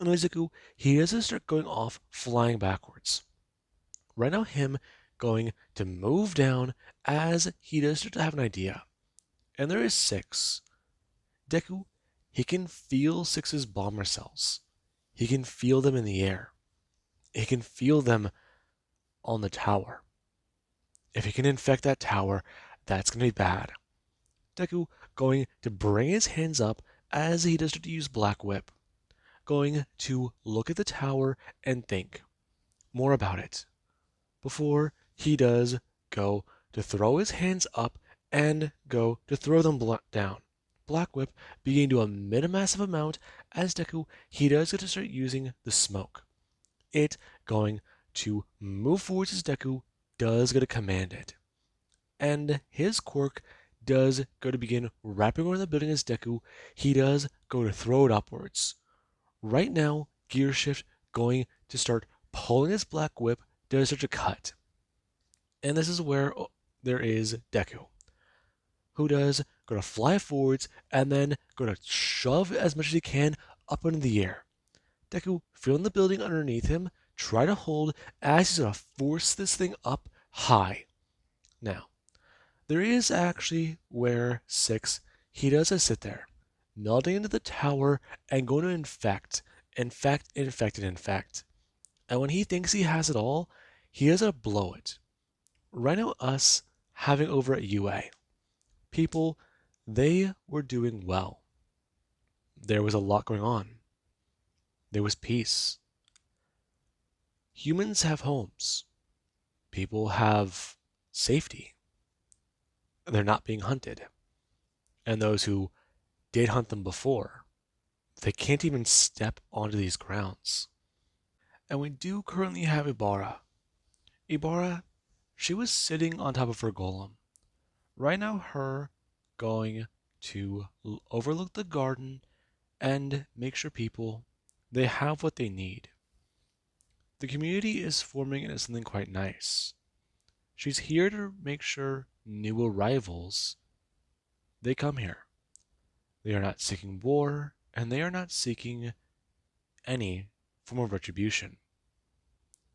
And Izuku, he does start going off flying backwards. Right now, him going to move down as he does start to have an idea. And there is Six. Deku, he can feel Six's bomber cells. He can feel them in the air. He can feel them on the tower. If he can infect that tower, that's going to be bad. Deku going to bring his hands up as he does start to use Black Whip. Going to look at the tower and think more about it before he does go to throw his hands up and go to throw them down. Black Whip beginning to emit a massive amount as Deku, he does get to start using the smoke. It going to move forwards as Deku does get to command it. And his quirk does go to begin wrapping around the building as Deku, he does go to throw it upwards. Right now, Gear Shift going to start pulling his Black Whip does start to cut. And this is where there is Deku, who does go to fly forwards and then go to shove as much as he can up into the air. Deku, feeling the building underneath him, try to hold as he's going to force this thing up high. Now, there is actually where Six, he does sit there, melting into the tower and going to infect. And when he thinks he has it all, he does to blow it. Right now, us having over at UA, people, they were doing well. There was a lot going on. There was peace. Humans have homes. People have safety. They're not being hunted. And those who did hunt them before, they can't even step onto these grounds. And we do currently have Ibarra. Ibarra, she was sitting on top of her golem. Right now, her going to overlook the garden and make sure people, they have what they need. The community is forming into something quite nice. She's here to make sure new arrivals, they come here. They are not seeking war, and they are not seeking any form of retribution.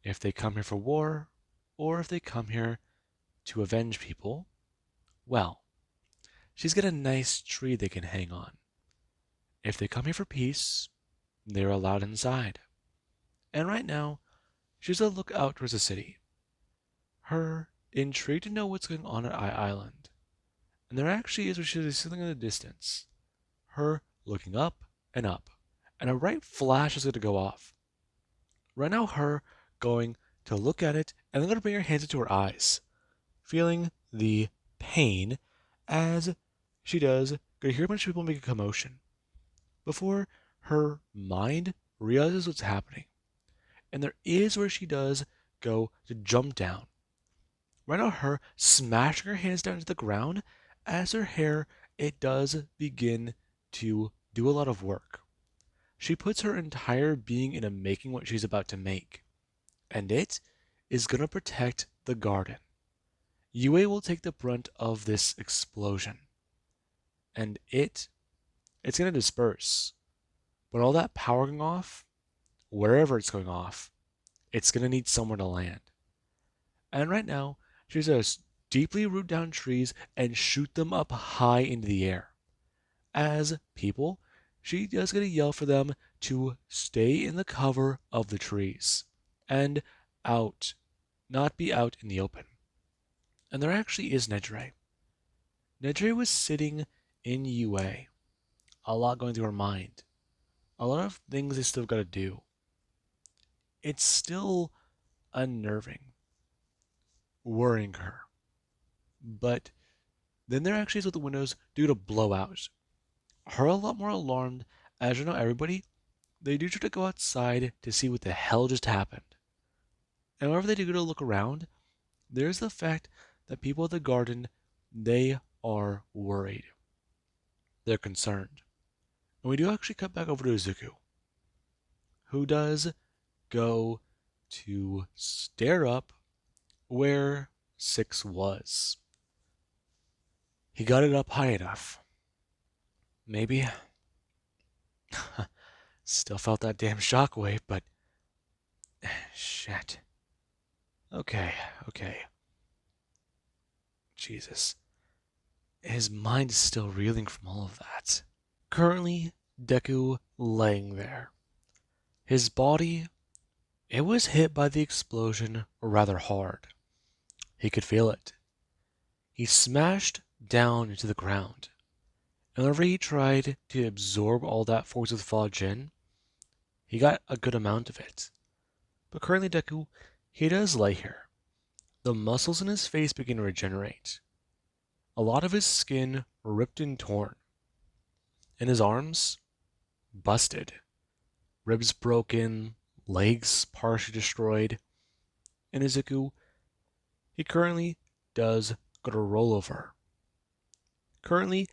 If they come here for war, or if they come here to avenge people, well, she's got a nice tree they can hang on. If they come here for peace, they're allowed inside. And right now, she's a look out towards the city. Her intrigued to know what's going on at Island. And there actually is what she is something in the distance. Her looking up, and a bright flash is going to go off. Right now, her going to look at it, and then going to bring her hands into her eyes, feeling the pain as she does. Going to hear a bunch of people make a commotion before her mind realizes what's happening. And there is where she does go to jump down. Right now, her smashing her hands down to the ground as her hair, it does begin to do a lot of work. She puts her entire being into making what she's about to make, and it is going to protect the garden. Yue will take the brunt of this explosion, and it's going to disperse. But all that power going off, wherever it's going off, it's going to need somewhere to land. And right now, she's going to deeply root down trees and shoot them up high into the air. As people, she is going to yell for them to stay in the cover of the trees and out, not be out in the open. And there actually is Nedre. Nedre was sitting in Yue, a lot going through her mind, a lot of things they still got to do. It's still unnerving, worrying her. But then there actually is what the windows do to blow out. Her a lot more alarmed, as you know, everybody, they do try to go outside to see what the hell just happened. And whenever they do go to look around, there's the fact that people at the garden, they are worried. They're concerned. And we do actually cut back over to Izuku, who does go to stare up where 6 was. He got it up high enough. Maybe. Still felt that damn shockwave, but shit. Okay. Jesus. His mind is still reeling from all of that. Currently, Deku laying there. His body, it was hit by the explosion rather hard. He could feel it. He smashed down into the ground. And whenever he tried to absorb all that force with Fa Jin, he got a good amount of it. But currently Deku, he does lay here. The muscles in his face begin to regenerate. A lot of his skin ripped and torn. And his arms, busted. Ribs broken, legs partially destroyed. And Izuku, he currently does go to roll over. Currently,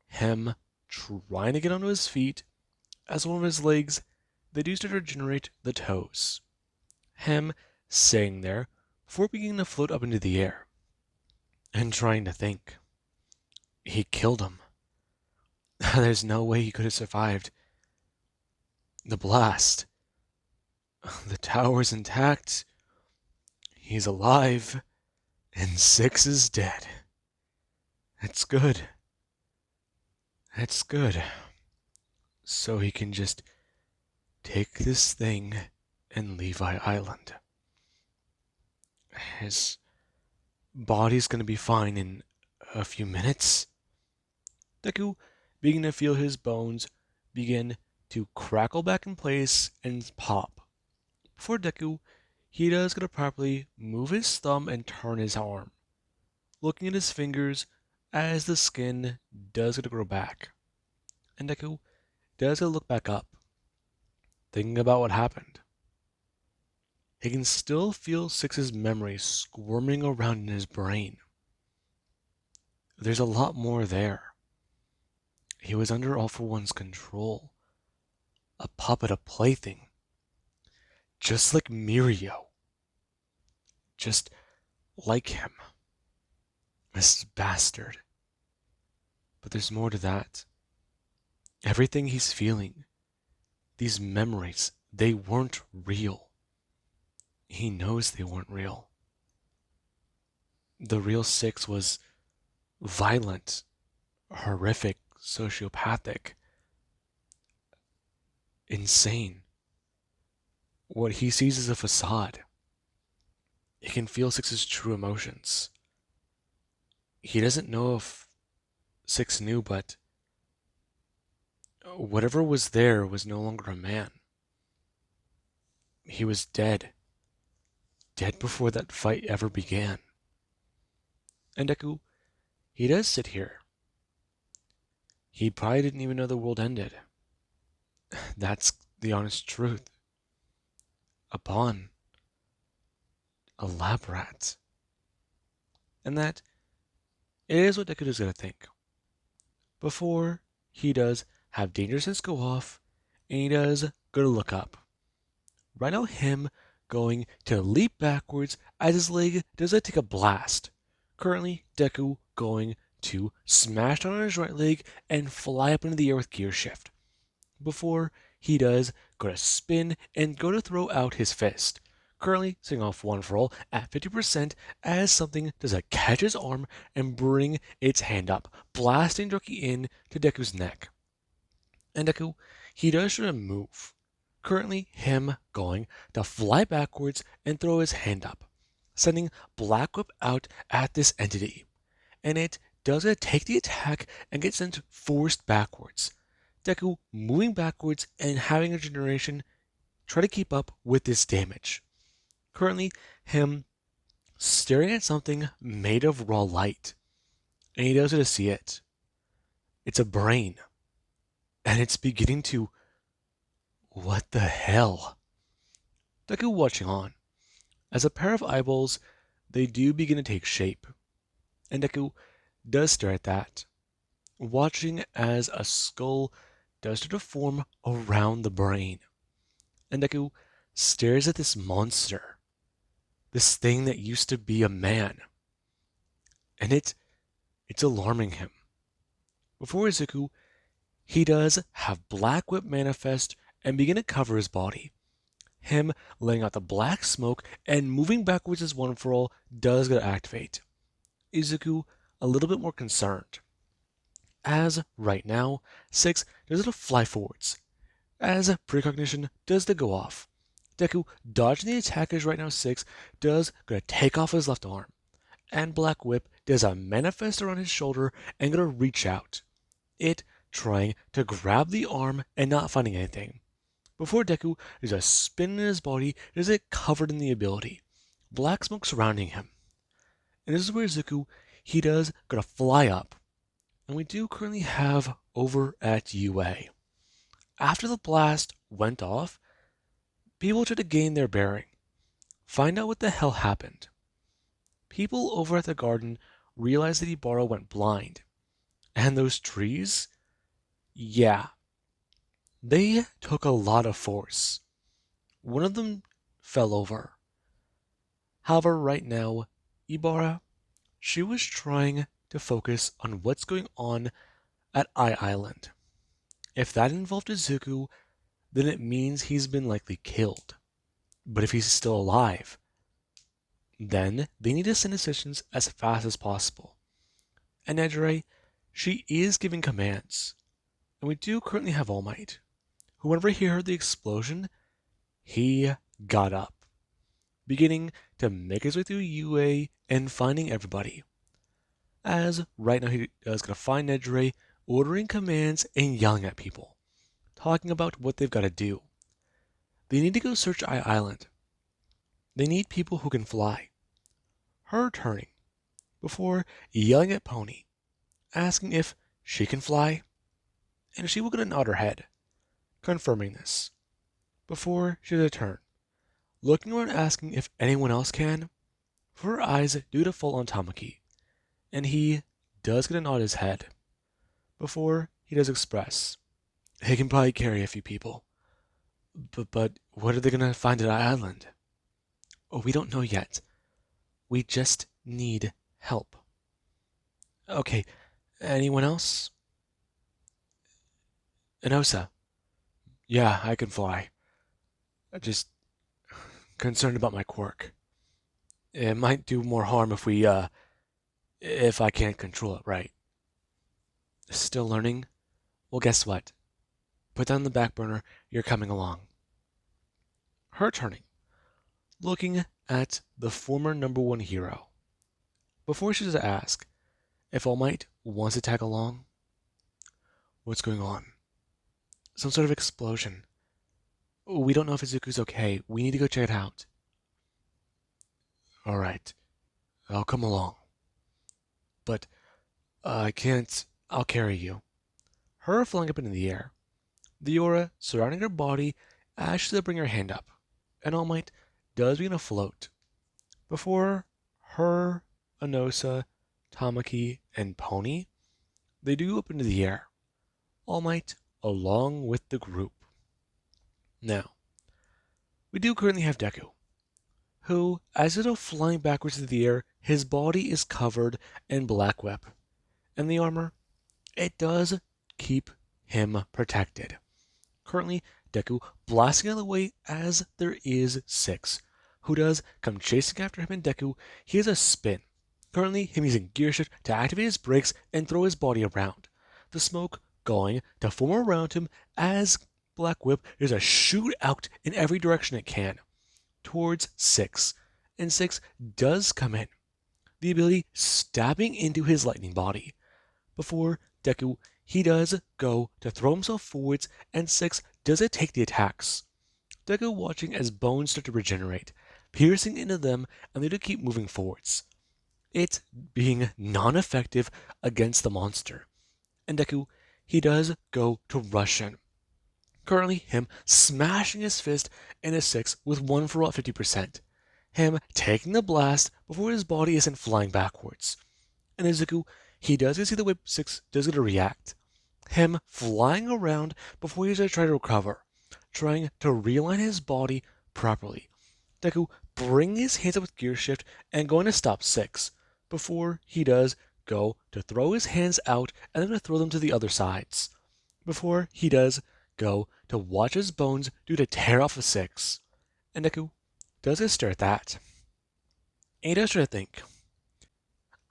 him trying to get onto his feet, as one of his legs, they do start to regenerate the toes. Him sitting there before beginning to float up into the air and trying to think. He killed him. There's no way he could have survived the blast. The tower's intact. He's alive. And 6 is dead. It's good. It's good. So he can just take this thing and leave Island. His body's gonna be fine in a few minutes. Deku beginning to feel his bones begin to crackle back in place and pop. Before Deku, he does gonna properly move his thumb and turn his arm, looking at his fingers as the skin does gonna grow back. And Deku does gonna look back up, thinking about what happened. He can still feel 6's memory squirming around in his brain. There's a lot more there. He was under All For One's control. A puppet, a plaything. Just like Mirio. Just like him. This bastard. But there's more to that. Everything he's feeling, these memories, they weren't real. He knows they weren't real. The real Six was violent, horrific, sociopathic, insane. What he sees is a facade. He can feel Six's true emotions. He doesn't know if Six knew, but whatever was there was no longer a man. He was dead. Dead before that fight ever began. And Deku, he does sit here. He probably didn't even know the world ended. That's the honest truth. A pawn. A lab rat. And that it is what Deku is going to think. Before he does have Danger Sense go off, and he does go to look up. Right now, him going to leap backwards as his leg does take a blast. Currently, Deku going to smash down on his right leg and fly up into the air with gear shift. Before he does go to spin and go to throw out his fist. Currently setting off One for All at 50% as something does catch his arm and bring its hand up, blasting directly in to Deku's neck. And Deku, he does try to move. Currently him going to fly backwards and throw his hand up, sending Black Whip out at this entity. And it does take the attack and get sent forced backwards. Deku moving backwards and having a generation try to keep up with this damage. Currently, him staring at something made of raw light. And he does get to see it. It's a brain. And it's beginning to... What the hell? Deku watching on. As a pair of eyeballs, they do begin to take shape. And Deku does stare at that, watching as a skull does start to form around the brain. And Deku stares at this monster, this thing that used to be a man. And it's alarming him. Before Izuku, he does have Black Whip manifest and begin to cover his body. Him laying out the black smoke and moving backwards as One for All does get to activate. Izuku a little bit more concerned. As right now, Six does to fly forwards. As precognition does to go off. Deku dodging the attack as right now Six does gonna take off his left arm. And Black Whip does a manifest around his shoulder and gonna reach out. It trying to grab the arm and not finding anything. Before Deku does a spin in his body, does it covered in the ability. Black smoke surrounding him. And this is where Izuku, he does gonna fly up. And we do currently have over at UA. After the blast went off, people tried to gain their bearing, find out what the hell happened. People over at the garden realized that Ibara went blind. And those trees? Yeah. They took a lot of force. One of them fell over. However, right now, Ibara, she was trying to focus on what's going on at Eye Island. If that involved Izuku, then it means he's been likely killed. But if he's still alive, then they need to send assistance as fast as possible. And Nejire, she is giving commands. And we do currently have All Might, who whenever he heard the explosion, he got up, beginning to make his way through UA and finding everybody. As right now he is going to find Nejire, ordering commands and yelling at people, talking about what they've got to do. They need to go search Eye Island. They need people who can fly. Her turning, before yelling at Pony, asking if she can fly, and she will get a nod her head, confirming this. Before she does a turn, looking around asking if anyone else can, for her eyes do to fall on Tamaki, and he does get a nod his head. Before he does express, he can probably carry a few people. But what are they gonna find at Eye Island? Oh, we don't know yet. We just need help. Okay, anyone else? Inosa, yeah, I can fly. I'm just concerned about my quirk. It might do more harm if I can't control it right. Still learning? Well, guess what? Put that on the back burner, you're coming along. Her turning, looking at the former number one hero. Before she does ask if All Might wants to tag along, what's going on? Some sort of explosion. We don't know if Izuku's okay. We need to go check it out. Alright, I'll come along. But I can't. I'll carry you. Her flying up into the air. The aura surrounding her body as she does bring her hand up. And All Might does begin to float. Before her, Inosa, Tamaki, and Pony, they do up into the air. All Might along with the group. Now, we do currently have Deku, who, as it is flying backwards through the air, his body is covered in black web. And the armor, it does keep him protected. Currently, Deku blasting out of the way as there is Six, who does come chasing after him, and Deku, he has a spin. Currently, him using Gear Shift to activate his brakes and throw his body around. The smoke going to form around him as Black Whip is a shoot out in every direction it can towards Six. And Six does come in. The ability stabbing into his lightning body. Before Deku, he does go to throw himself forwards, and Six does take the attacks. Deku watching as bones start to regenerate, piercing into them, and they do keep moving forwards. It being non-effective against the monster. And Deku, he does go to rush in. Currently, him smashing his fist into Six with 1 for all 50%. Him taking the blast before his body isn't flying backwards. And Izuku, he does see the way Six does get to react. Him flying around before he's going to try to recover, trying to realign his body properly. Deku bringing his hands up with Gear Shift and going to stop Six before he does go to throw his hands out and then to throw them to the other sides. Before he does go to watch his bones do to tear off a Six. And Deku does stare at that. And he does try to think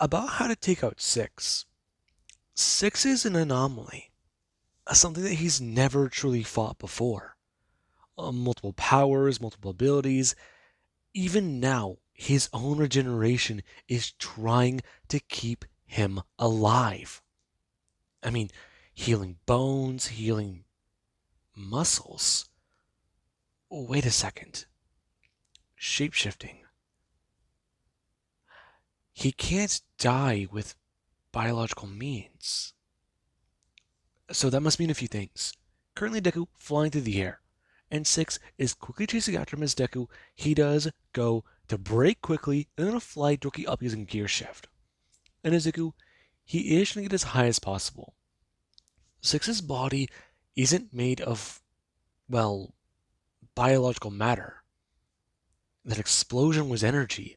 about how to take out Six. Six is an anomaly, something that he's never truly fought before. Multiple powers, multiple abilities. Even now, his own regeneration is trying to keep him alive. I mean, healing bones, healing muscles. Wait a second. Shapeshifting. He can't die with biological means. So that must mean a few things. Currently, Deku flying through the air, and Six is quickly chasing after him as Deku. He does go to brake quickly and then fly directly up using Gear Shift. And Izuku, he is trying to get as high as possible. Six's body isn't made of, well, biological matter. That explosion was energy.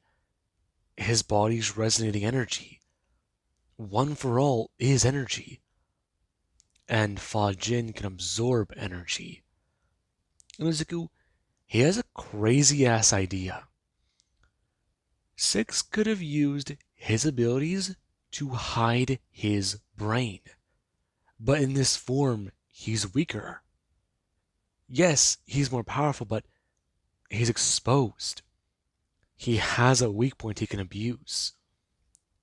His body's resonating energy. 1 for all is energy. And Fajin can absorb energy. And Izuku, he has a crazy-ass idea. Six could have used his abilities to hide his brain. But in this form, he's weaker. Yes, he's more powerful, but he's exposed. He has a weak point he can abuse.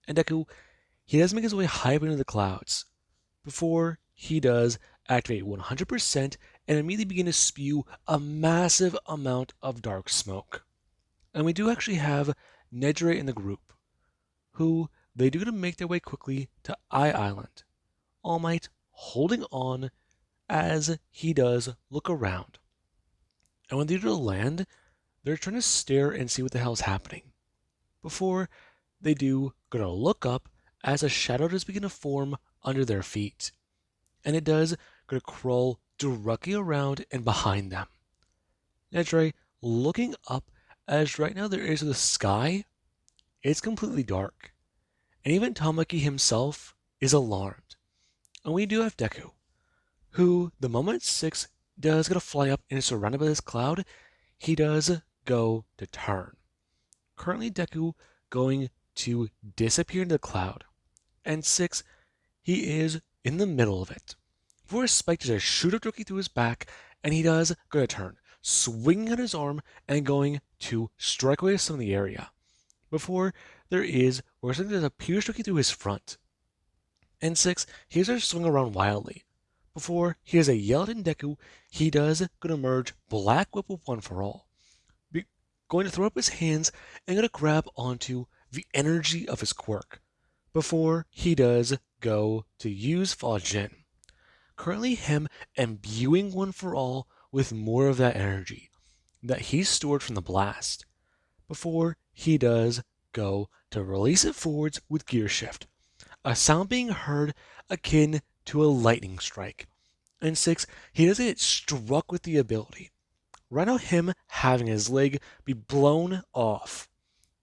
And Deku, he does make his way high up into the clouds before he does activate 100% and immediately begin to spew a massive amount of dark smoke. And we do actually have Nejire in the group, who they do to make their way quickly to Eye Island. All Might holding on as he does look around. And when they do land, they're trying to stare and see what the hell is happening. Before they do go to look up as a shadow does begin to form under their feet. And it does go to crawl directly around and behind them. Nejire looking up as right now there is the sky. It's completely dark. And even Tamaki himself is alarmed. And we do have Deku, who, the moment 6 does gonna fly up and is surrounded by this cloud, he does go to turn. Currently, Deku going to disappear into the cloud, and 6, he is in the middle of it. Before Spike does a shoot up Doki through his back, and he does go to turn, swinging at his arm and going to strike away some of the area. Before there is where something does a pierce Doki through his front. And 6, he does swing around wildly. Before he has a yell at Deku, he does go to merge Black Whip with One for All. Going to throw up his hands and going to grab onto the energy of his quirk. Before he does go to use Fajin. Currently him imbuing One for All with more of that energy that he stored from the blast. Before he does go to release it forwards with Gear Shift. A sound being heard akin to a lightning strike. And 6, he does get struck with the ability. Right now him having his leg be blown off.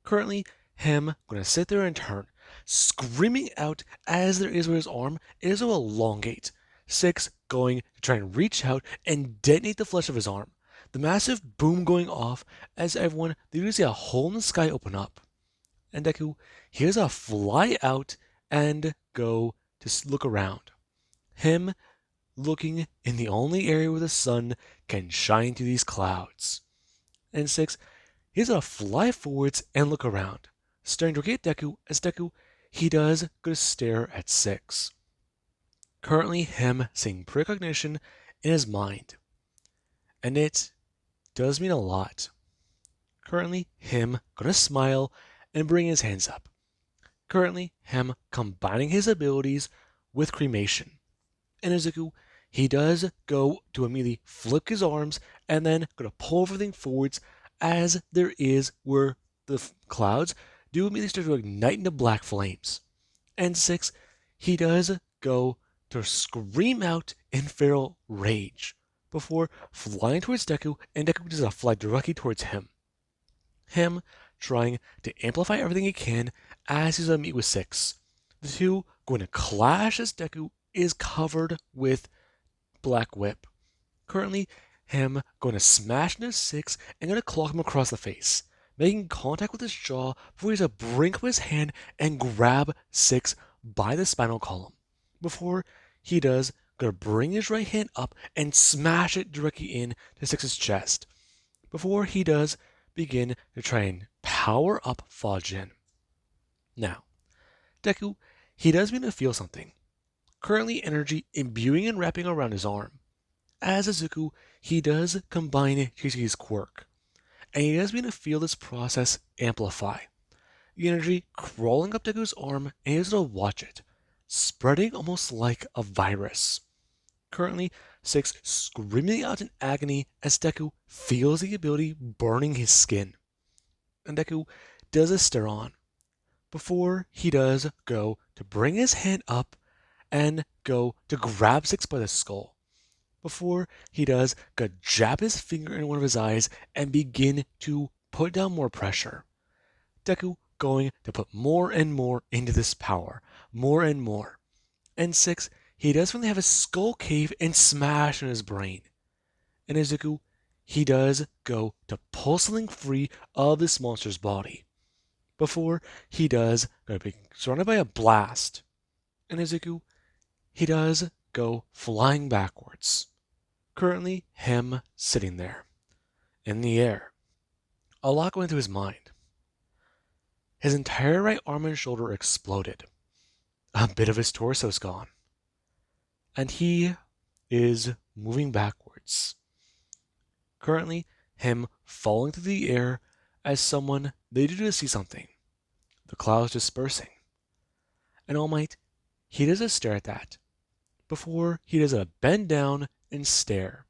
Currently him going to sit there and turn, screaming out as there is with his arm, it is to elongate. 6 going to try and reach out and detonate the flesh of his arm. The massive boom going off as everyone, they do see a hole in the sky open up. And Deku, he does a fly out and go to look around. Him looking in the only area where the sun can shine through these clouds. And 6, he's gonna fly forwards and look around, staring directly at Deku as Deku, he does go to stare at 6. Currently him seeing precognition in his mind. And it does mean a lot. Currently him gonna smile and bring his hands up. Currently him combining his abilities with cremation. And Izuku, he does go to immediately flip his arms and then go to pull everything forwards as there is where the clouds do immediately start to ignite into black flames. And 6, he does go to scream out in feral rage before flying towards Deku, and Deku does a fly directly towards him. Him trying to amplify everything he can as he's going to meet with 6. The two going to clash as Deku is covered with Black Whip. Currently, him going to smash into 6 and going to clock him across the face, making contact with his jaw before he's to bring up his hand and grab 6 by the spinal column. Before he does, going to bring his right hand up and smash it directly in to 6's chest. Before he does begin to try and power up Fajin. Now, Deku, he does begin to feel something. Currently energy imbuing and wrapping around his arm. As Izuku, he does combine his quirk, and he does begin to feel this process amplify. The energy crawling up Deku's arm, and he is to watch it, spreading almost like a virus. Currently, 6 screaming out in agony as Deku feels the ability burning his skin. And Deku does a stare on, before he does go to bring his hand up and go to grab 6 by the skull. Before he does go jab his finger in one of his eyes and begin to put down more pressure. Deku going to put more and more into this power, more and more. And 6, he does finally have his skull cave and smash in his brain. And Izuku, he does go to pull something free of this monster's body. Before he does go to be surrounded by a blast. And Izuku, he does go flying backwards. Currently, him sitting there, in the air. A lot going through his mind. His entire right arm and shoulder exploded. A bit of his torso's gone. And he is moving backwards. Currently, him falling through the air as someone, they do see something. The clouds dispersing. And All Might, he does a stare at that. Before he does a bend down and stare.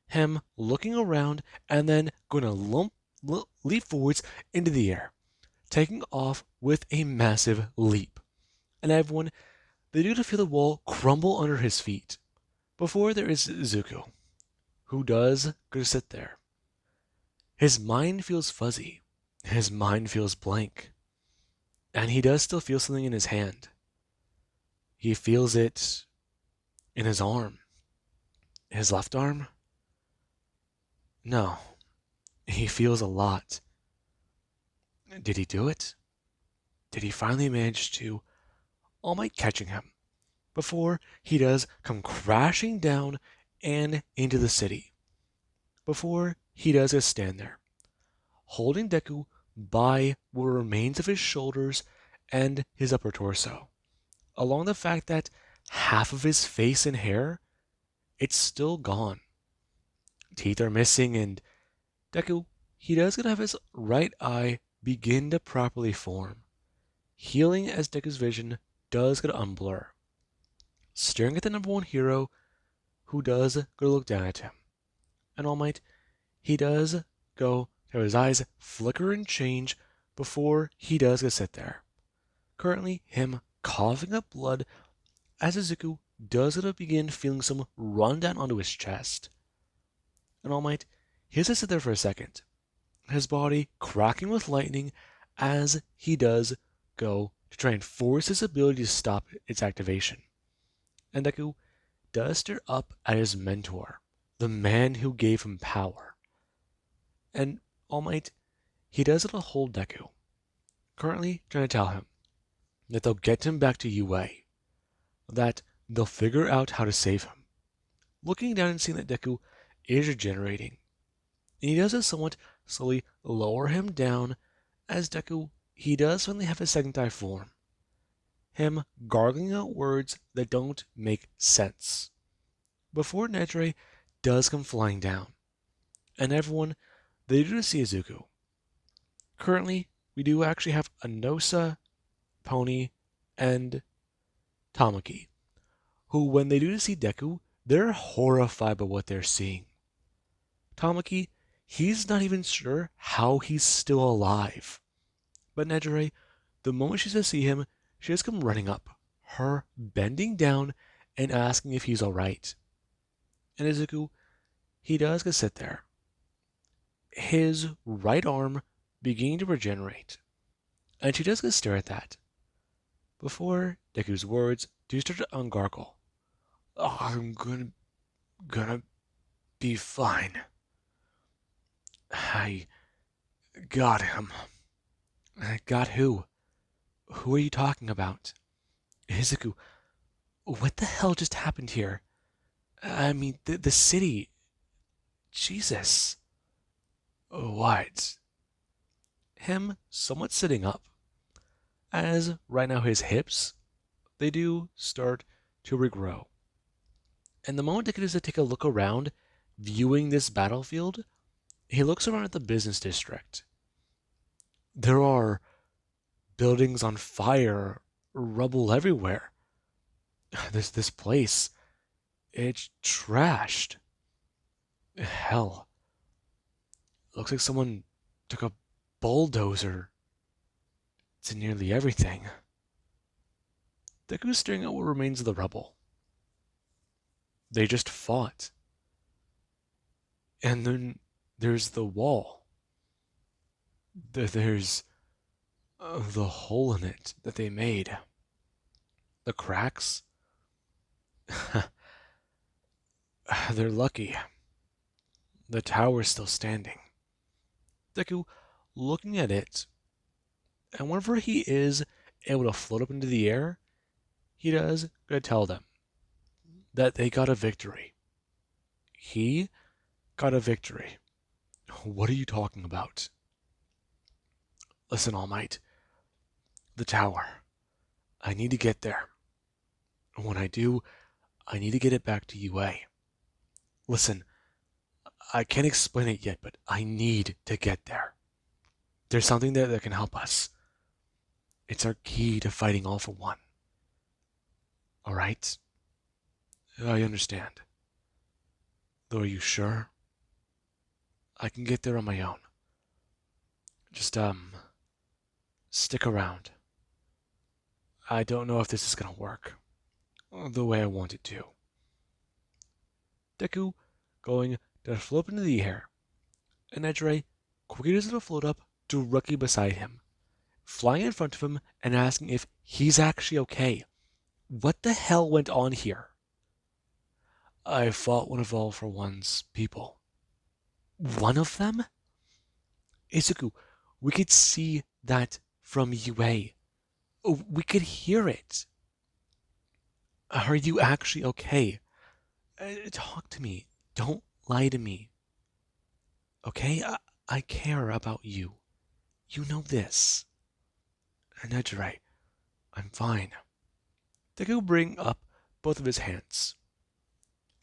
Him looking around and then going to leap forwards into the air, taking off with a massive leap. And everyone, they do to feel the wall crumble under his feet. Before there is Zuko, who does go to sit there. His mind feels fuzzy. His mind feels blank. And he does still feel something in his hand. He feels it in his arm. His left arm? No, he feels a lot. Did he do it? Did he finally manage to, All Might catching him, before he does come crashing down and into the city? Before he does just stand there, holding Deku by what remains of his shoulders and his upper torso, along the fact that half of his face and hair, it's still gone. Teeth are missing, and Deku, he does gonna have his right eye begin to properly form, healing as Deku's vision does gonna unblur, staring at the number one hero, who does go look down at him. And All Might, he does go to his eyes flicker and change before he does go sit there. Currently, him coughing up blood as Izuku does gonna begin feeling some run down onto his chest. And All Might, he has to sit there for a second, his body cracking with lightning as he does go to try and force his ability to stop its activation. And Deku does stare up at his mentor, the man who gave him power. And All Might, he does it to hold Deku, currently trying to tell him that they'll get him back to UA, that they'll figure out how to save him. Looking down and seeing that Deku is regenerating, and he does it somewhat slowly lower him down as Deku, he does finally have his second eye form, him gargling out words that don't make sense, before Nejire does come flying down, and everyone, they do see Izuku. Currently, we do actually have Anosa, Pony, and Tamaki, who, when they do see Deku, they're horrified by what they're seeing. Tamaki, he's not even sure how he's still alive. But Nejire, the moment she says see him, she just come running up, her bending down and asking if he's alright. And Izuku, he does go sit there, his right arm beginning to regenerate. And she does go stare at that, before Deku's words do start to ungargle. Oh, I'm gonna be fine. I got him. I got who? Who are you talking about? Izuku, what the hell just happened here? I mean, the city. Jesus. What? Him somewhat sitting up, as right now his hips, they do start to regrow. And the moment Deku does take a look around, viewing this battlefield, he looks around at the business district. There are buildings on fire, rubble everywhere. This place, it's trashed. Hell, looks like someone took a bulldozer to nearly everything. Deku's staring at what remains of the rubble. They just fought. And then there's the wall. There's the hole in it that they made. The cracks. They're lucky. The tower's still standing. Deku, looking at it, and whenever he is able to float up into the air, he does go to tell them that they got a victory. He got a victory. What are you talking about? Listen, All Might. The tower. I need to get there. When I do, I need to get it back to UA. Listen, I can't explain it yet, but I need to get there. There's something there that can help us. It's our key to fighting All for One. Alright? I understand. Though, are you sure? I can get there on my own. Just, stick around. I don't know if this is gonna work the way I want it to. Deku going to float into the air, and Nejire quickly does to float up directly beside him, flying in front of him and asking if he's actually okay. What the hell went on here? I fought one of All for One's people. One of them? Izuku, we could see that from UA. Oh, we could hear it. Are you actually okay? Talk to me. Don't lie to me. Okay? I care about you. You know this. Nejire, I'm fine. Deku bring up both of his hands.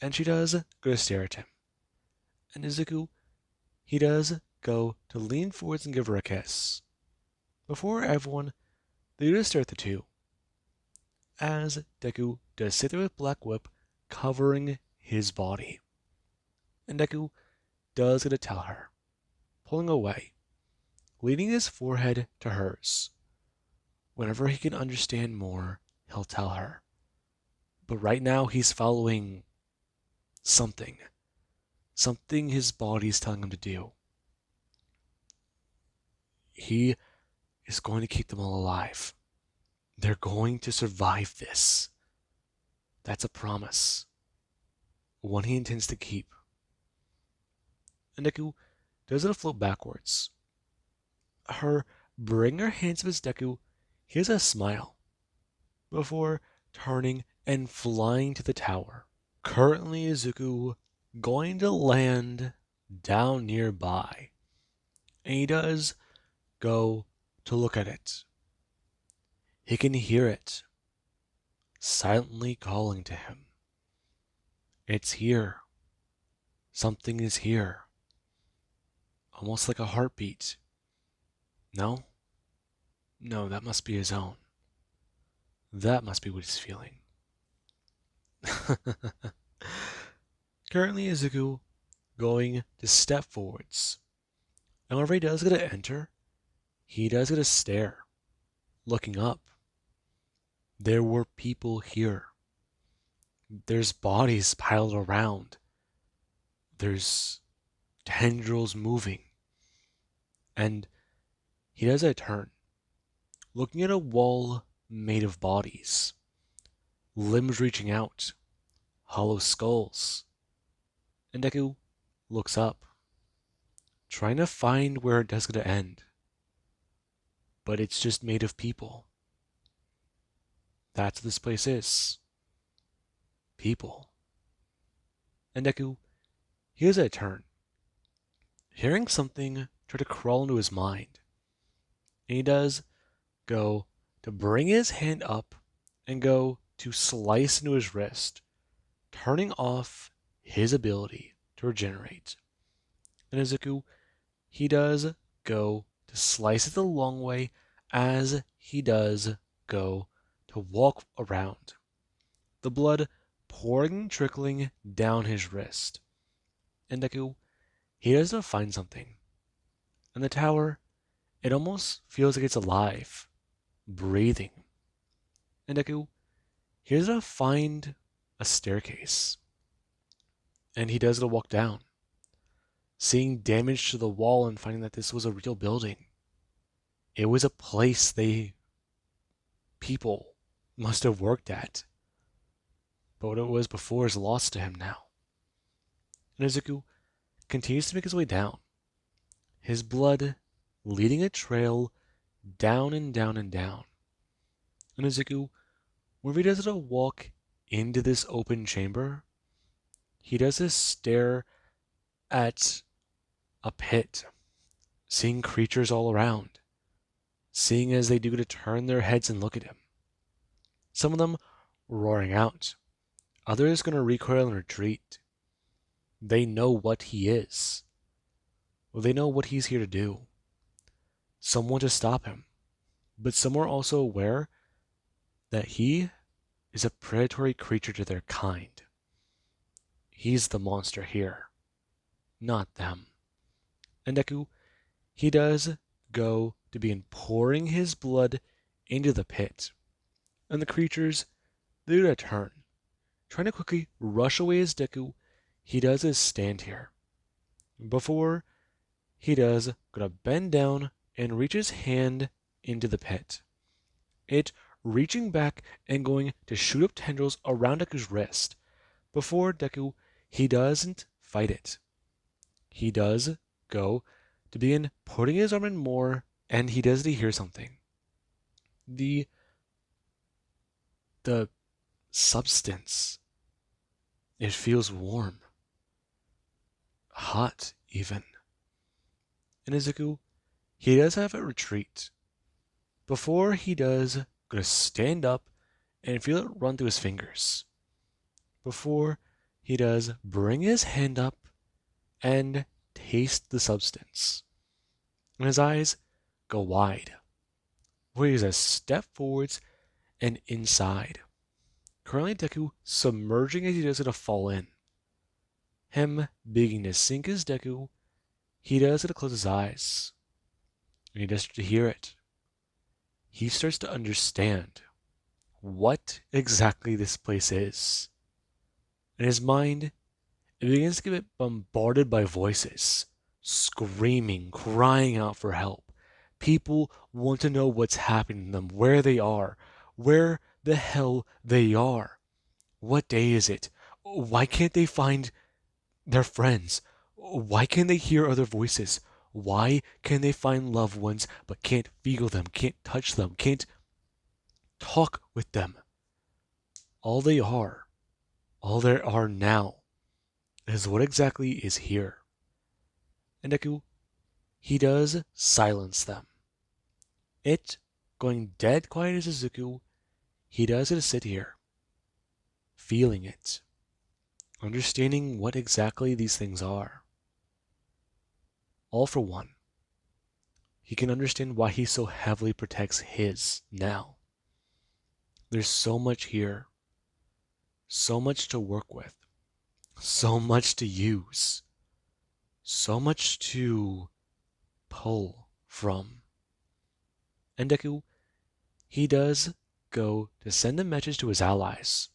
And she does go to stare at him. And Izuku, he does go to lean forwards and give her a kiss. Before everyone, they just stare at the two. As Deku does sit there with Black Whip covering his body. And Deku does get to tell her, pulling away, leaning his forehead to hers. Whenever he can understand more, he'll tell her. But right now he's following something. Something his body's telling him to do. He is going to keep them all alive. They're going to survive this. That's a promise. One he intends to keep. And Deku does it float backwards. Her bring her hands to his Deku, he has a smile. Before turning and flying to the tower. Currently Izuku going to land down nearby. And he does go to look at it. He can hear it silently calling to him. It's here. Something is here. Almost like a heartbeat. No? No, that must be his own. That must be what he's feeling. Currently Izuku going to step forwards. And whenever he does get to enter, he does get to stare, looking up. There were people here. There's bodies piled around. There's tendrils moving. And he does a turn, looking at a wall made of bodies. Limbs reaching out. Hollow skulls. And Deku looks up, trying to find where it does get to end. But it's just made of people. That's what this place is. People. And Deku, he has a turn, hearing something try to crawl into his mind. And he does go to bring his hand up and go to slice into his wrist, turning off his ability to regenerate. And Izuku, he does go to slice it the long way as he does go to walk around. The blood pouring and trickling down his wrist. And Deku, he does not find something. And the tower, it almost feels like it's alive, breathing. And Deku, he does not find a staircase. And he does walk down, seeing damage to the wall and finding that this was a real building. It was a place people must have worked at. But what it was before is lost to him now. And Izuku continues to make his way down, his blood leading a trail down and down and down. And Izuku, whenever he does a walk into this open chamber, he does this stare at a pit, seeing creatures all around, seeing as they do to turn their heads and look at him. Some of them roaring out, others going to recoil and retreat. They know what he is. Well, they know what he's here to do. Some want to stop him, but some are also aware that he is a predatory creature to their kind. He's the monster here, not them. And Deku, he does go to begin pouring his blood into the pit. And the creatures, they do a turn. Trying to quickly rush away as Deku, he does his stand here. Before he does go to bend down and reach his hand into the pit. It reaching back and going to shoot up tendrils around Deku's wrist. Before Deku, he doesn't fight it. He does go to begin putting his arm in more, and he does to hear something. The the substance. It feels warm, hot even. And Izuku, he does have a retreat. Before he does gonna stand up and feel it run through his fingers. Before he does bring his hand up and taste the substance. And his eyes go wide. Where he's a step forwards and inside. Currently Deku submerging as he does it to fall in. Him beginning to sink his Deku, he does it to close his eyes. And he does to hear it. He starts to understand what exactly this place is. In his mind, it begins to get bombarded by voices, screaming, crying out for help. People want to know what's happening to them, where they are, where the hell they are. What day is it? Why can't they find their friends? Why can't they hear other voices? Why can they find loved ones but can't feel them, can't touch them, can't talk with them? All they are, all there are now, is what exactly is here. And Deku, he does silence them. It, going dead quiet as Izuku, he does it to sit here, feeling it, understanding what exactly these things are. All for one. He can understand why he so heavily protects his now. There's so much here, so much to work with, so much to use, so much to pull from. And Deku, he does go to send a message to his allies.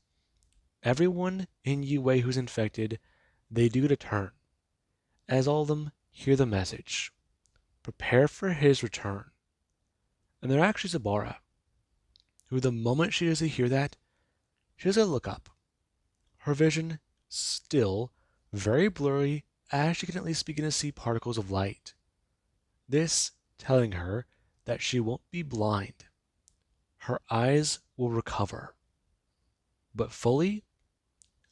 Everyone in UA who's infected, they do to turn, as all of them hear the message. Prepare for his return. And they're actually Zabara, who the moment she does hear that, she does look up. Her vision still very blurry, as she can at least begin to see particles of light. This telling her that she won't be blind. Her eyes will recover. But fully,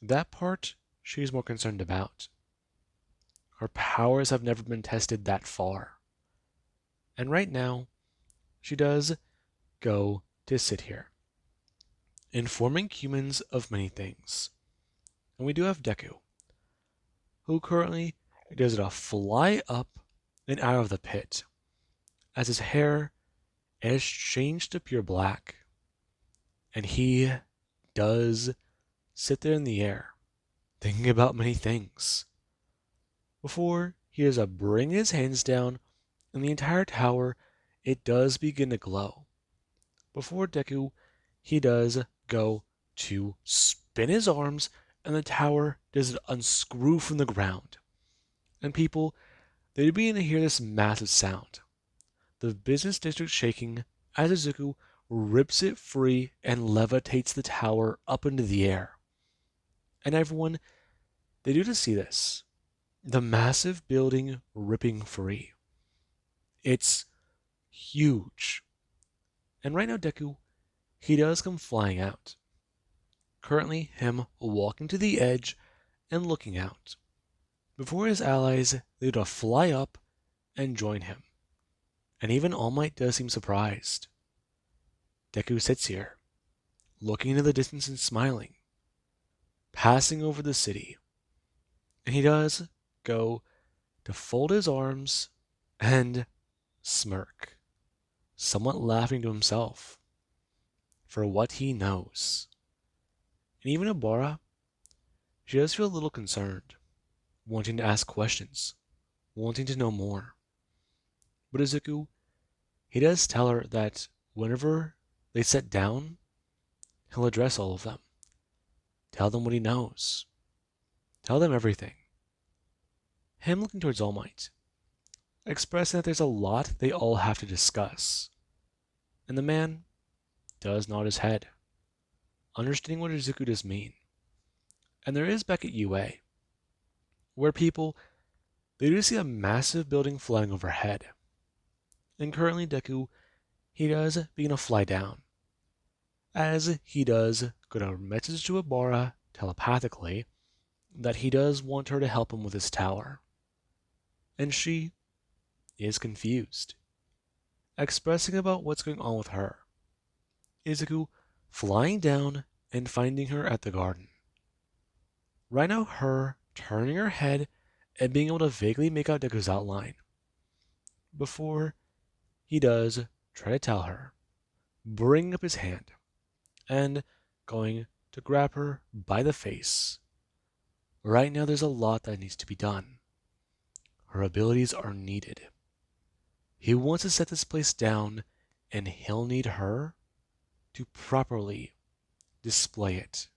that part she's more concerned about. Her powers have never been tested that far. And right now, she does go to sit here, informing humans of many things. And we do have Deku, who currently does a fly up and out of the pit, as his hair is changed to pure black. And he does sit there in the air, thinking about many things. Before he does bring his hands down, and the entire tower, it does begin to glow. Before Deku, he does go to spin his arms, and the tower does unscrew from the ground. And people, they begin to hear this massive sound. The business district shaking as Izuku rips it free and levitates the tower up into the air. And everyone, they do to see this. The massive building ripping free. It's huge. And right now Deku, he does come flying out. Currently him walking to the edge and looking out. Before his allies, they do fly up and join him. And even All Might does seem surprised. Deku sits here, looking into the distance and smiling, passing over the city. And he does go to fold his arms and smirk, somewhat laughing to himself for what he knows. And even Obara, she does feel a little concerned, wanting to ask questions, wanting to know more. But Izuku, he does tell her that whenever they sit down, he'll address all of them, tell them what he knows, tell them everything. Him looking towards All Might, expressing that there's a lot they all have to discuss. And the man does nod his head, understanding what Izuku does mean. And there is back at UA, where people, they do see a massive building flying overhead. And currently Deku, he does begin to fly down. As he does get a message to Ibara telepathically that he does want her to help him with his tower. And she is confused, expressing about what's going on with her. Izuku flying down and finding her at the garden. Right now, her turning her head and being able to vaguely make out Deku's outline. Before he does try to tell her, bringing up his hand and going to grab her by the face. Right now, there's a lot that needs to be done. Her abilities are needed. He wants to set this place down, and he'll need her to properly display it.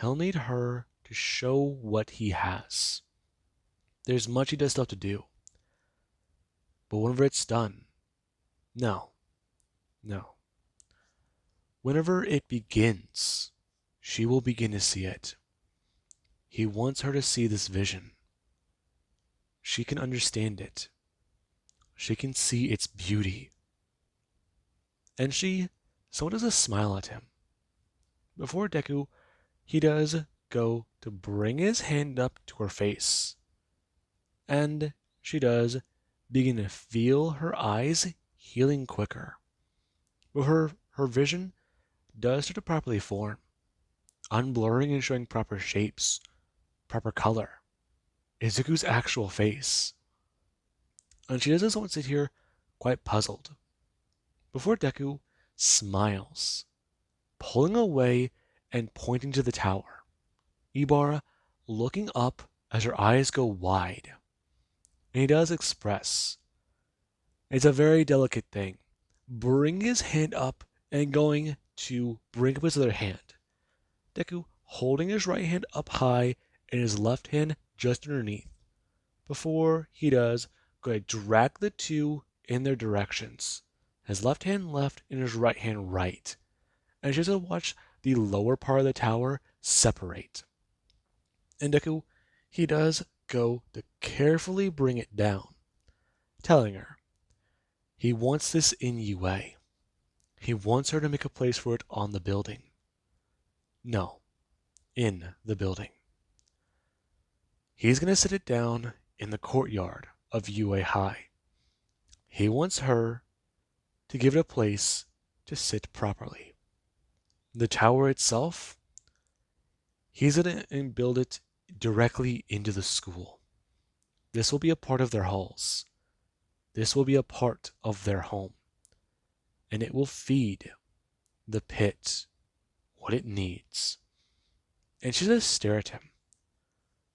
He'll need her to show what he has. There's much he does still have to do. But whenever it's done, no. Whenever it begins, she will begin to see it. He wants her to see this vision. She can understand it. She can see its beauty. And she somewhat does a smile at him. Before Deku, he does go to bring his hand up to her face. And she does begin to feel her eyes healing quicker. But her vision does start to properly form, unblurring and showing proper shapes, proper color. Izuku's actual face. And she does this once sit here quite puzzled. Before Deku smiles, pulling away and pointing to the tower. Ibara looking up as her eyes go wide. And he does express. It's a very delicate thing. Bring his hand up and going to bring up his other hand. Deku holding his right hand up high and his left hand just underneath. Before he does go to drag the two in their directions. His left hand left and his right hand right. And just to watch the lower part of the tower separate. And Deku, he does go to carefully bring it down, telling her he wants this in UA. He wants her to make a place for it on the building. No, in the building. He's going to sit it down in the courtyard of UA High. He wants her to give it a place to sit properly. The tower itself, he's going to build it directly into the school. This will be a part of their halls. This will be a part of their home. And it will feed the pit what it needs. And she just stare at him,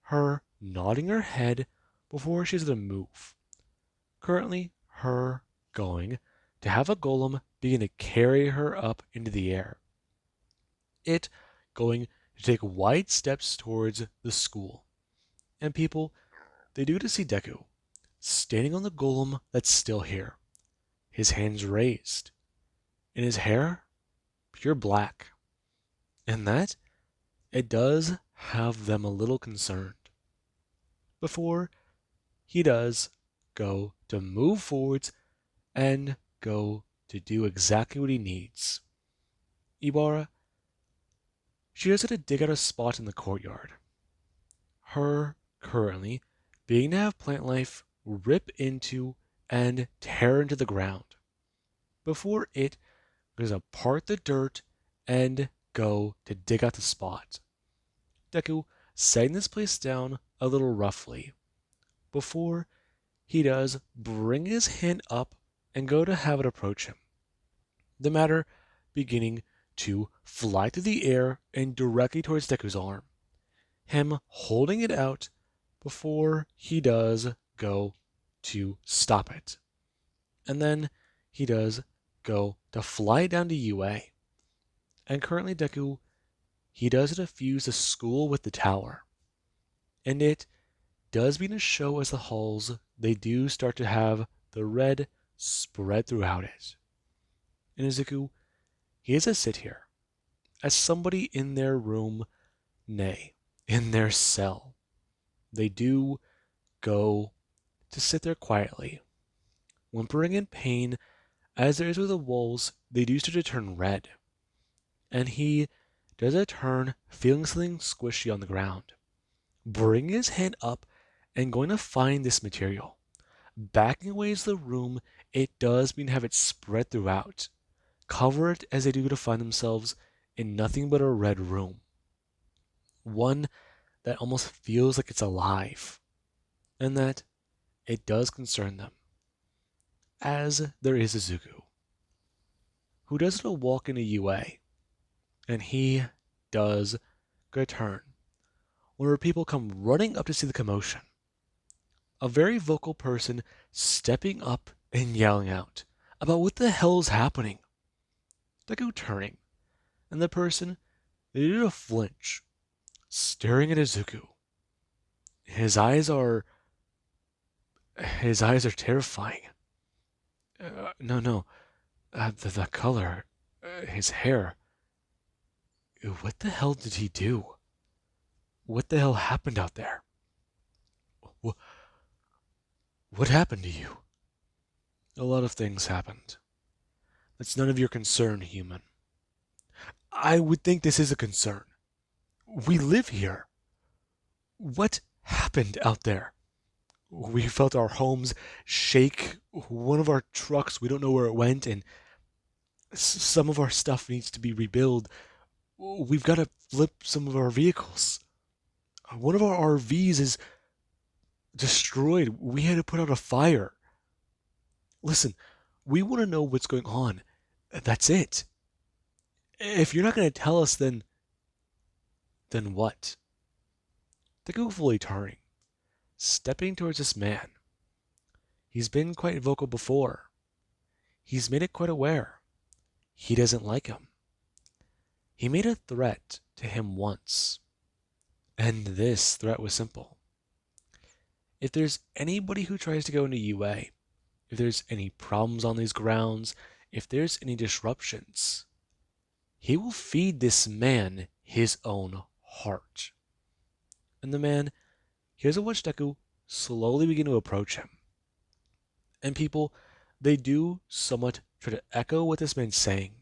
her nodding her head before she's going to move. Currently, her going to have a golem begin to carry her up into the air. It going to take wide steps towards the school. And people, they do to see Deku standing on the golem that's still here, his hands raised, and his hair pure black. And that, it does have them a little concerned. Before he does go to move forwards and go to do exactly what he needs. Ibara, she does have to dig out a spot in the courtyard. Her currently being to have plant life rip into and tear into the ground. Before it goes to part the dirt and go to dig out the spot. Deku setting this place down a little roughly. Before he does bring his hand up and go to have it approach him. The matter beginning to fly through the air and directly towards Deku's arm. Him holding it out before he does go to stop it. And then he does go to fly down to UA. And currently Deku, he does defuse the school with the tower. And it does begin to show as the halls, they do start to have the red spread throughout it. And Izuku, he is a sit here, as somebody in their room, nay, in their cell. They do go to sit there quietly, whimpering in pain as their ears with the walls. They do start to turn red, and he does a turn, feeling something squishy on the ground, bringing his hand up and going to find this material. Backing away to the room, it does mean have it spread throughout, cover it as they do to find themselves in nothing but a red room. One that almost feels like it's alive, and that it does concern them, as there is Izuku, who does a walk into UA, and he does get a turn whenever people come running up to see the commotion. A very vocal person stepping up and yelling out about what the hell is happening. Deku turning, and the person, they do a flinch, staring at Izuku. His eyes are terrifying. No, the color, his hair. What the hell did he do? What the hell happened out there? What happened to you? A lot of things happened. That's none of your concern, human. I would think this is a concern. We live here. What happened out there? We felt our homes shake. One of our trucks, we don't know where it went, and some of our stuff needs to be rebuilt. We've got to flip some of our vehicles. One of our RVs is destroyed. We had to put out a fire. Listen, we want to know what's going on. That's it. If you're not going to tell us, then what? Deku fully turning, stepping towards this man. He's been quite vocal before. He's made it quite aware. He doesn't like him. He made a threat to him once, and this threat was simple. If there's anybody who tries to go into UA, if there's any problems on these grounds, if there's any disruptions, he will feed this man his own heart. And the man, here's a watch Deku slowly begin to approach him. And people, they do somewhat try to echo what this man's saying.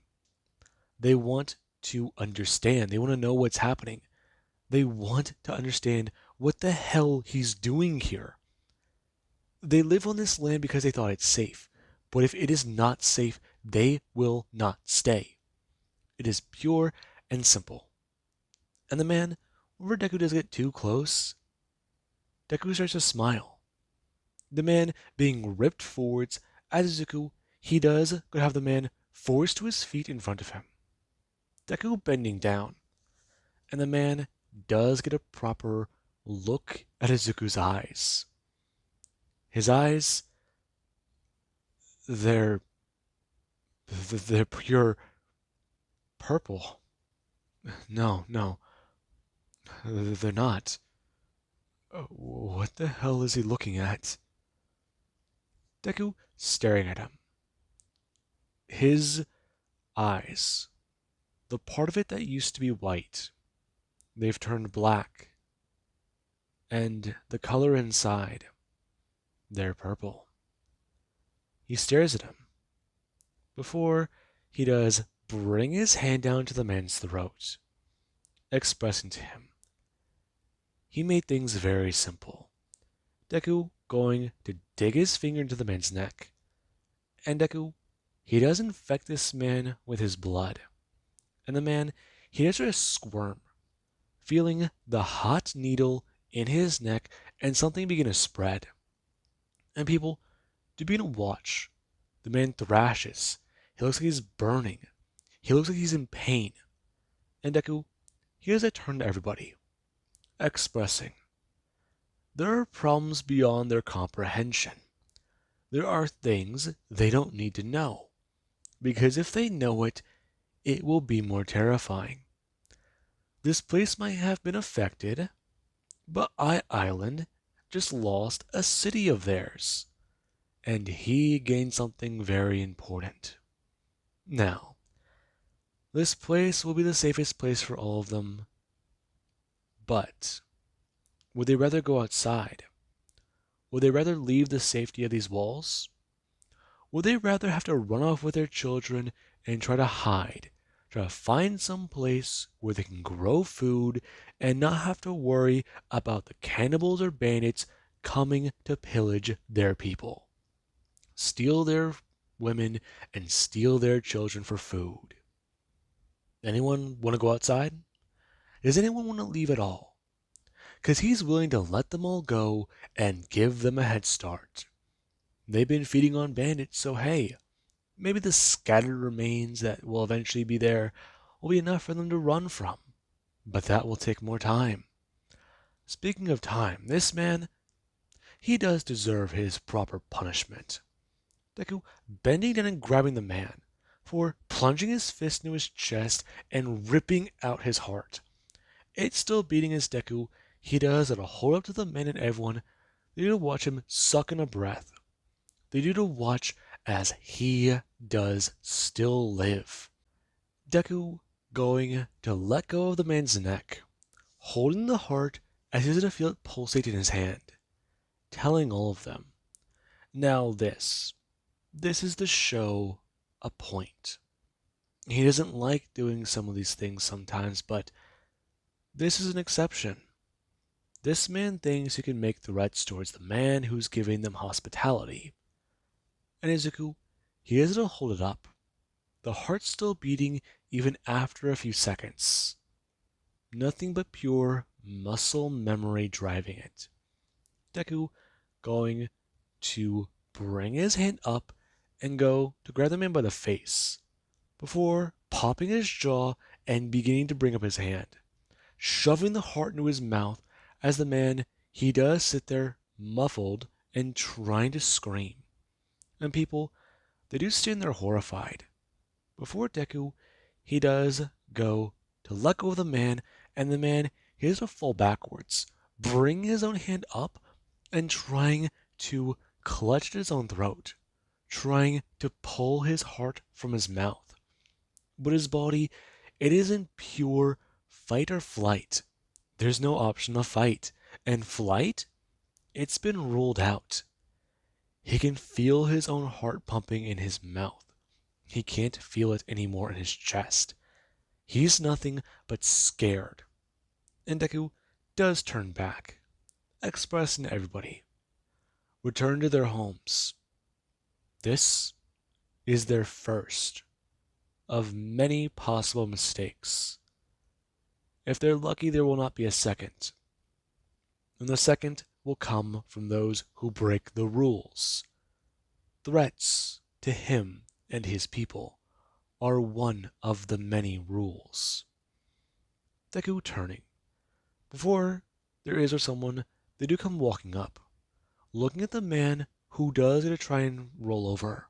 They want to understand. They want to know what's happening. They want to understand what the hell he's doing here. They live on this land because they thought it's safe. But if it is not safe, they will not stay. It is pure and simple. And the man, whenever Deku does get too close, Deku starts to smile. The man being ripped forwards as Izuku, he does have the man forced to his feet in front of him. Deku bending down, and the man does get a proper look at Izuku's eyes. His eyes, they're pure purple. No, they're not. What the hell is he looking at? Deku staring at him. His eyes, the part of it that used to be white, they've turned black. And the color inside, they're purple. He stares at him before he does bring his hand down to the man's throat, expressing to him. He made things very simple. Deku going to dig his finger into the man's neck. And Deku, he does infect this man with his blood. And the man, he does sort of squirm, feeling the hot needle in his neck and something begin to spread. And people, to begin to watch, the man thrashes. He looks like he's burning. He looks like he's in pain. And Deku, he does a turn to everybody, expressing, there are problems beyond their comprehension. There are things they don't need to know, because if they know it, it will be more terrifying. This place might have been affected, but Island just lost a city of theirs, and he gained something very important. Now, this place will be the safest place for all of them, But would they rather go outside? Would they rather leave the safety of these walls? Would they rather have to run off with their children and try to hide, try to find some place where they can grow food and not have to worry about the cannibals or bandits coming to pillage their people, steal their women, and steal their children for food? Anyone want to go outside? Does anyone want to leave at all? Because he's willing to let them all go and give them a head start. They've been feeding on bandits, so hey, maybe the scattered remains that will eventually be there will be enough for them to run from. But that will take more time. Speaking of time, this man, he does deserve his proper punishment. Deku bending down and grabbing the man for plunging his fist into his chest and ripping out his heart. It's still beating as Deku, he does it'll hold up to the men and everyone. They do to watch him suck in a breath. They do to watch as he does still live. Deku going to let go of the man's neck, holding the heart as he doesn't feel it pulsate in his hand, telling all of them, now this is to show a point. He doesn't like doing some of these things sometimes, but this is an exception. This man thinks he can make threats towards the man who's giving them hospitality. And Izuku, he is to hold it up. The heart still beating even after a few seconds. Nothing but pure muscle memory driving it. Deku going to bring his hand up and go to grab the man by the face, before popping his jaw and beginning to bring up his hand, shoving the heart into his mouth as the man, he does sit there muffled and trying to scream. And people, they do stand there horrified. Before Deku, he does go to let go of the man, and the man, he has to fall backwards, bring his own hand up, and trying to clutch at his own throat, trying to pull his heart from his mouth. But his body, it isn't pure fight or flight. There's no option of fight. And flight, it's been ruled out. He can feel his own heart pumping in his mouth. He can't feel it anymore in his chest. He's nothing but scared. And Deku does turn back, expressing to everybody, return to their homes. This is their first of many possible mistakes. If they're lucky, there will not be a second. And the second will come from those who break the rules. Threats to him and his people are one of the many rules. Deku turning. Before there is or someone, they do come walking up, looking at the man who does it to try and roll over,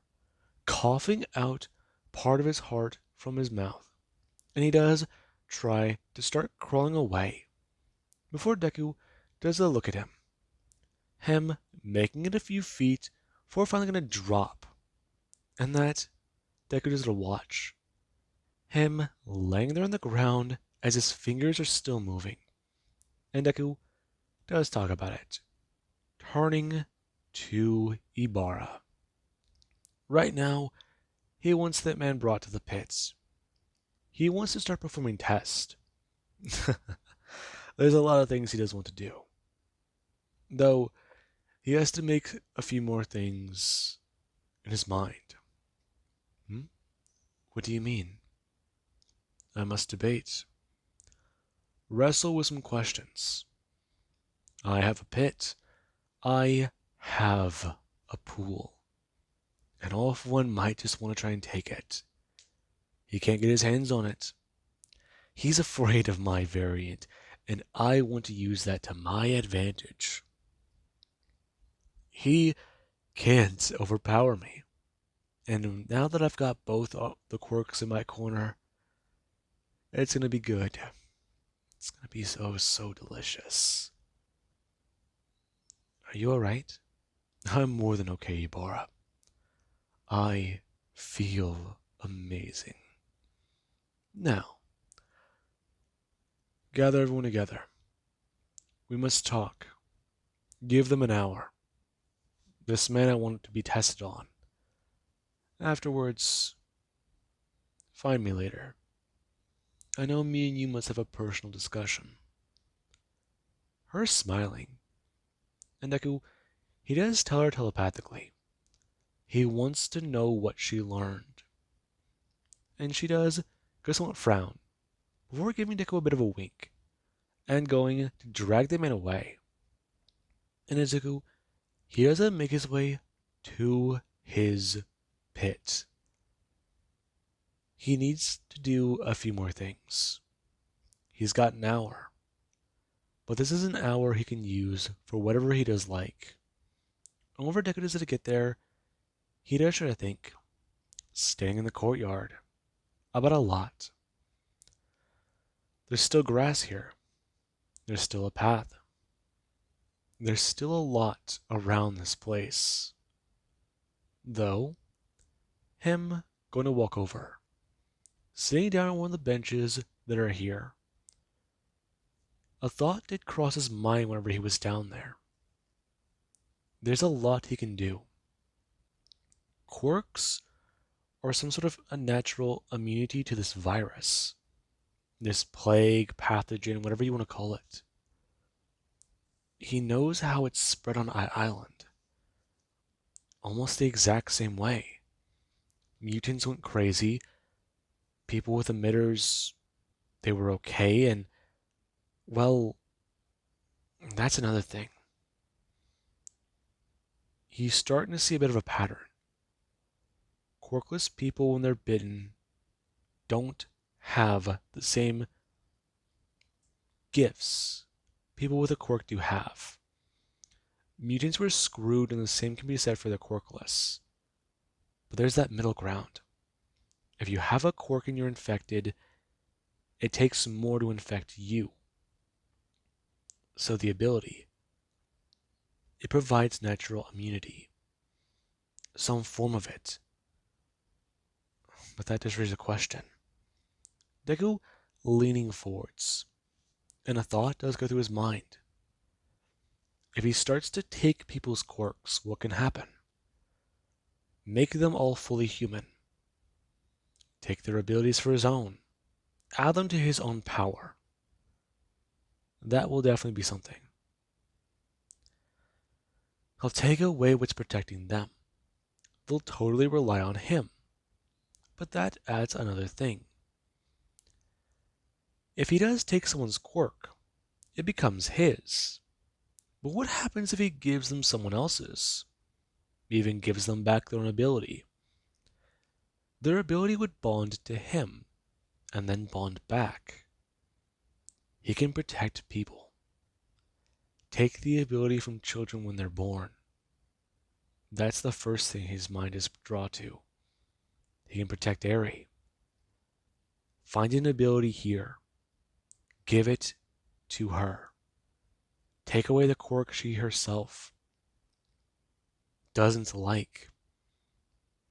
coughing out part of his heart from his mouth, and he does try to start crawling away. Before Deku does a look at him making it a few feet before finally gonna drop, and that Deku does to watch. Him laying there on the ground as his fingers are still moving. And Deku does talk about it, turning to Ibara. Right now, he wants that man brought to the pits. He wants to start performing tests. There's a lot of things he does want to do. Though, he has to make a few more things in his mind. What do you mean? I must debate. Wrestle with some questions. I have a pit. I have a pool. And all of one might just want to try and take it. He can't get his hands on it. He's afraid of my variant, and I want to use that to my advantage. He can't overpower me. And now that I've got both the quirks in my corner, it's going to be good. It's going to be so delicious. Are you alright? I'm more than okay, Ibara. I feel amazing. Now, gather everyone together. We must talk. Give them an hour. This man I want to be tested on. Afterwards, find me later. I know me and you must have a personal discussion. Her smiling, and Deku, he does tell her telepathically. He wants to know what she learned. And she does go somewhat frown, before giving Deku a bit of a wink, and going to drag the man away. And Izuku, he doesn't make his way to his pit. He needs to do a few more things. He's got an hour. But this is an hour he can use for whatever he does like. And whatever Deku does to get there, he does try to think, staying in the courtyard, about a lot. There's still grass here. There's still a path. There's still a lot around this place. Though, him going to walk over, sitting down on one of the benches that are here. A thought did cross his mind whenever he was down there. There's a lot he can do. Quirks or some sort of a natural immunity to this virus, this plague, pathogen, whatever you want to call it. He knows how it's spread on Island. Almost the exact same way. Mutants went crazy. People with emitters, they were okay, and, well, that's another thing. He's starting to see a bit of a pattern. Quirkless people, when they're bitten, don't have the same gifts people with a quirk do have. Mutants were screwed, and the same can be said for the quirkless. But there's that middle ground. If you have a quirk and you're infected, it takes more to infect you. So the ability, it provides natural immunity. Some form of it. But that does raise a question. Deku leaning forwards, and a thought does go through his mind. If he starts to take people's quirks, what can happen? Make them all fully human. Take their abilities for his own. Add them to his own power. That will definitely be something. He'll take away what's protecting them. They'll totally rely on him. But that adds another thing. If he does take someone's quirk, it becomes his. But what happens if he gives them someone else's? Even gives them back their own ability? Their ability would bond to him, and then bond back. He can protect people. Take the ability from children when they're born. That's the first thing his mind is drawn to. He can protect Eri. Find an ability here. Give it to her. Take away the quirk she herself doesn't like.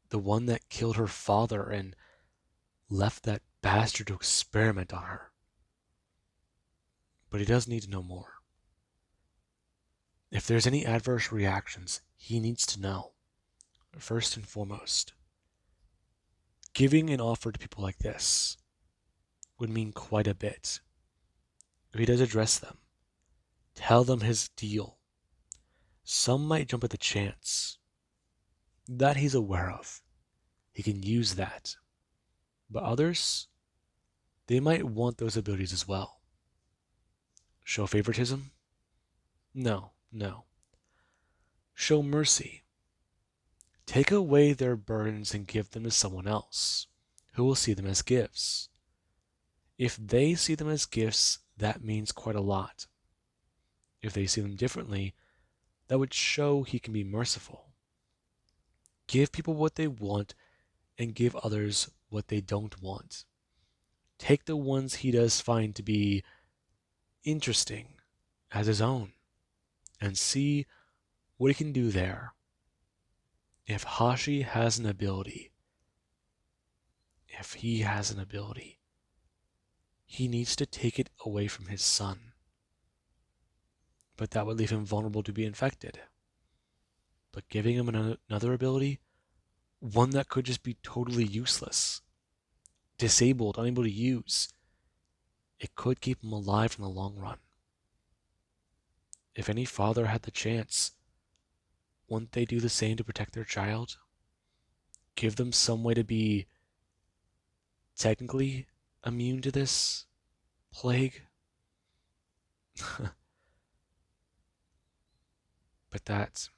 The one that killed her father and left that bastard to experiment on her. But he does need to know more. If there's any adverse reactions, he needs to know. First and foremost, giving an offer to people like this would mean quite a bit. If he does address them, tell them his deal. Some might jump at the chance. That he's aware of. He can use that. But others, they might want those abilities as well. Show favoritism? No. Show mercy. Take away their burdens and give them to someone else, who will see them as gifts. If they see them as gifts, that means quite a lot. If they see them differently, that would show he can be merciful. Give people what they want and give others what they don't want. Take the ones he does find to be interesting as his own and see what he can do there. If Hashi has an ability, he needs to take it away from his son. but that would leave him vulnerable to be infected. But giving him another ability, one that could just be totally useless, disabled, unable to use, it could keep him alive in the long run. If any father had the chance, wouldn't they do the same to protect their child? Give them some way to be technically immune to this plague? But that's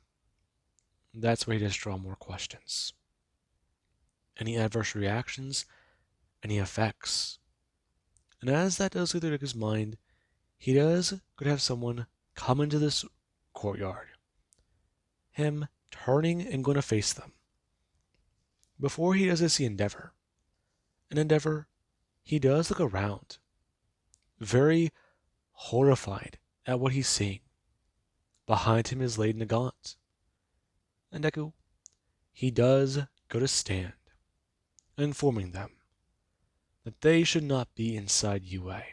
where he does draw more questions. Any adverse reactions, any effects. And as that does go through his mind, he could have someone come into this courtyard. Him turning and going to face them. Before he does this, he Endeavor. In Endeavor, he does look around, very horrified at what he's seeing. Behind him is Lady Nagant. And Deku, he does go to stand, informing them that they should not be inside UA.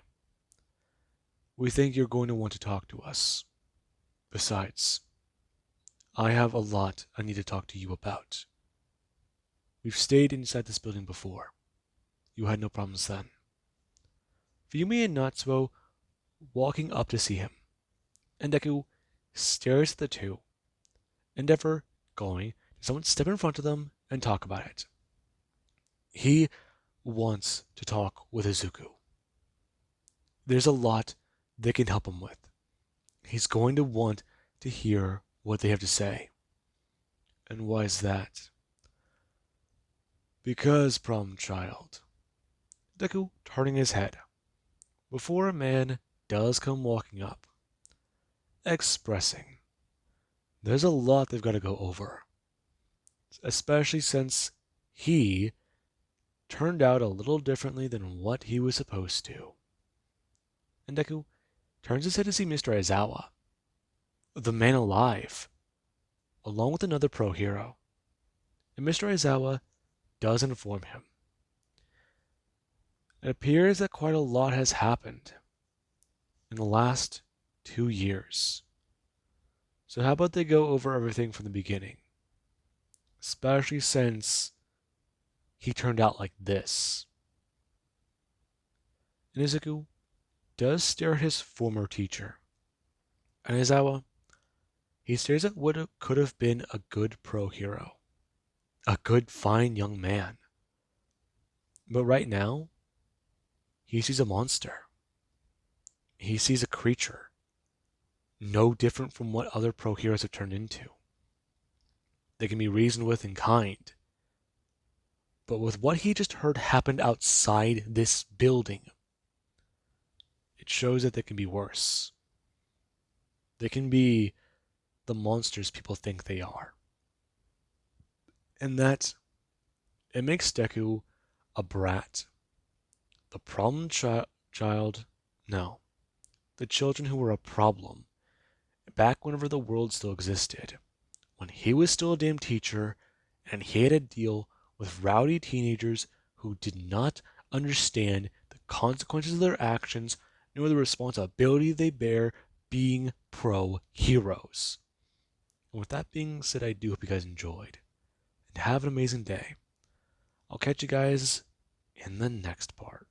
We think you're going to want to talk to us. Besides, I have a lot I need to talk to you about. We've stayed inside this building before. You had no problems then. Fuyumi and Natsuo walking up to see him, and Deku stares at the two. Endeavor going to someone step in front of them and talk about it. He wants to talk with Izuku. There's a lot they can help him with. He's going to want to hear what they have to say. And why is that? Because, problem child. Deku turning his head. Before a man does come walking up, expressing. There's a lot they've got to go over. Especially since he turned out a little differently than what he was supposed to. And Deku turns his head to see Mr. Aizawa, the man alive, along with another pro hero. And Mr. Aizawa does inform him. It appears that quite a lot has happened in the last 2 years. So how about they go over everything from the beginning? Especially since he turned out like this. And Izuku does stare at his former teacher. And Aizawa, he stares at what could have been a good pro hero. A good, fine young man. But right now, he sees a monster. He sees a creature. No different from what other pro heroes have turned into. They can be reasoned with and kind. But with what he just heard happened outside this building, it shows that they can be worse. They can be the monsters people think they are. And that, it makes Deku a brat. The problem child, no. The children who were a problem, back whenever the world still existed, when he was still a damn teacher, and he had to deal with rowdy teenagers who did not understand the consequences of their actions, nor the responsibility they bear being pro heroes. And with that being said, I do hope you guys enjoyed. And have an amazing day. I'll catch you guys in the next part.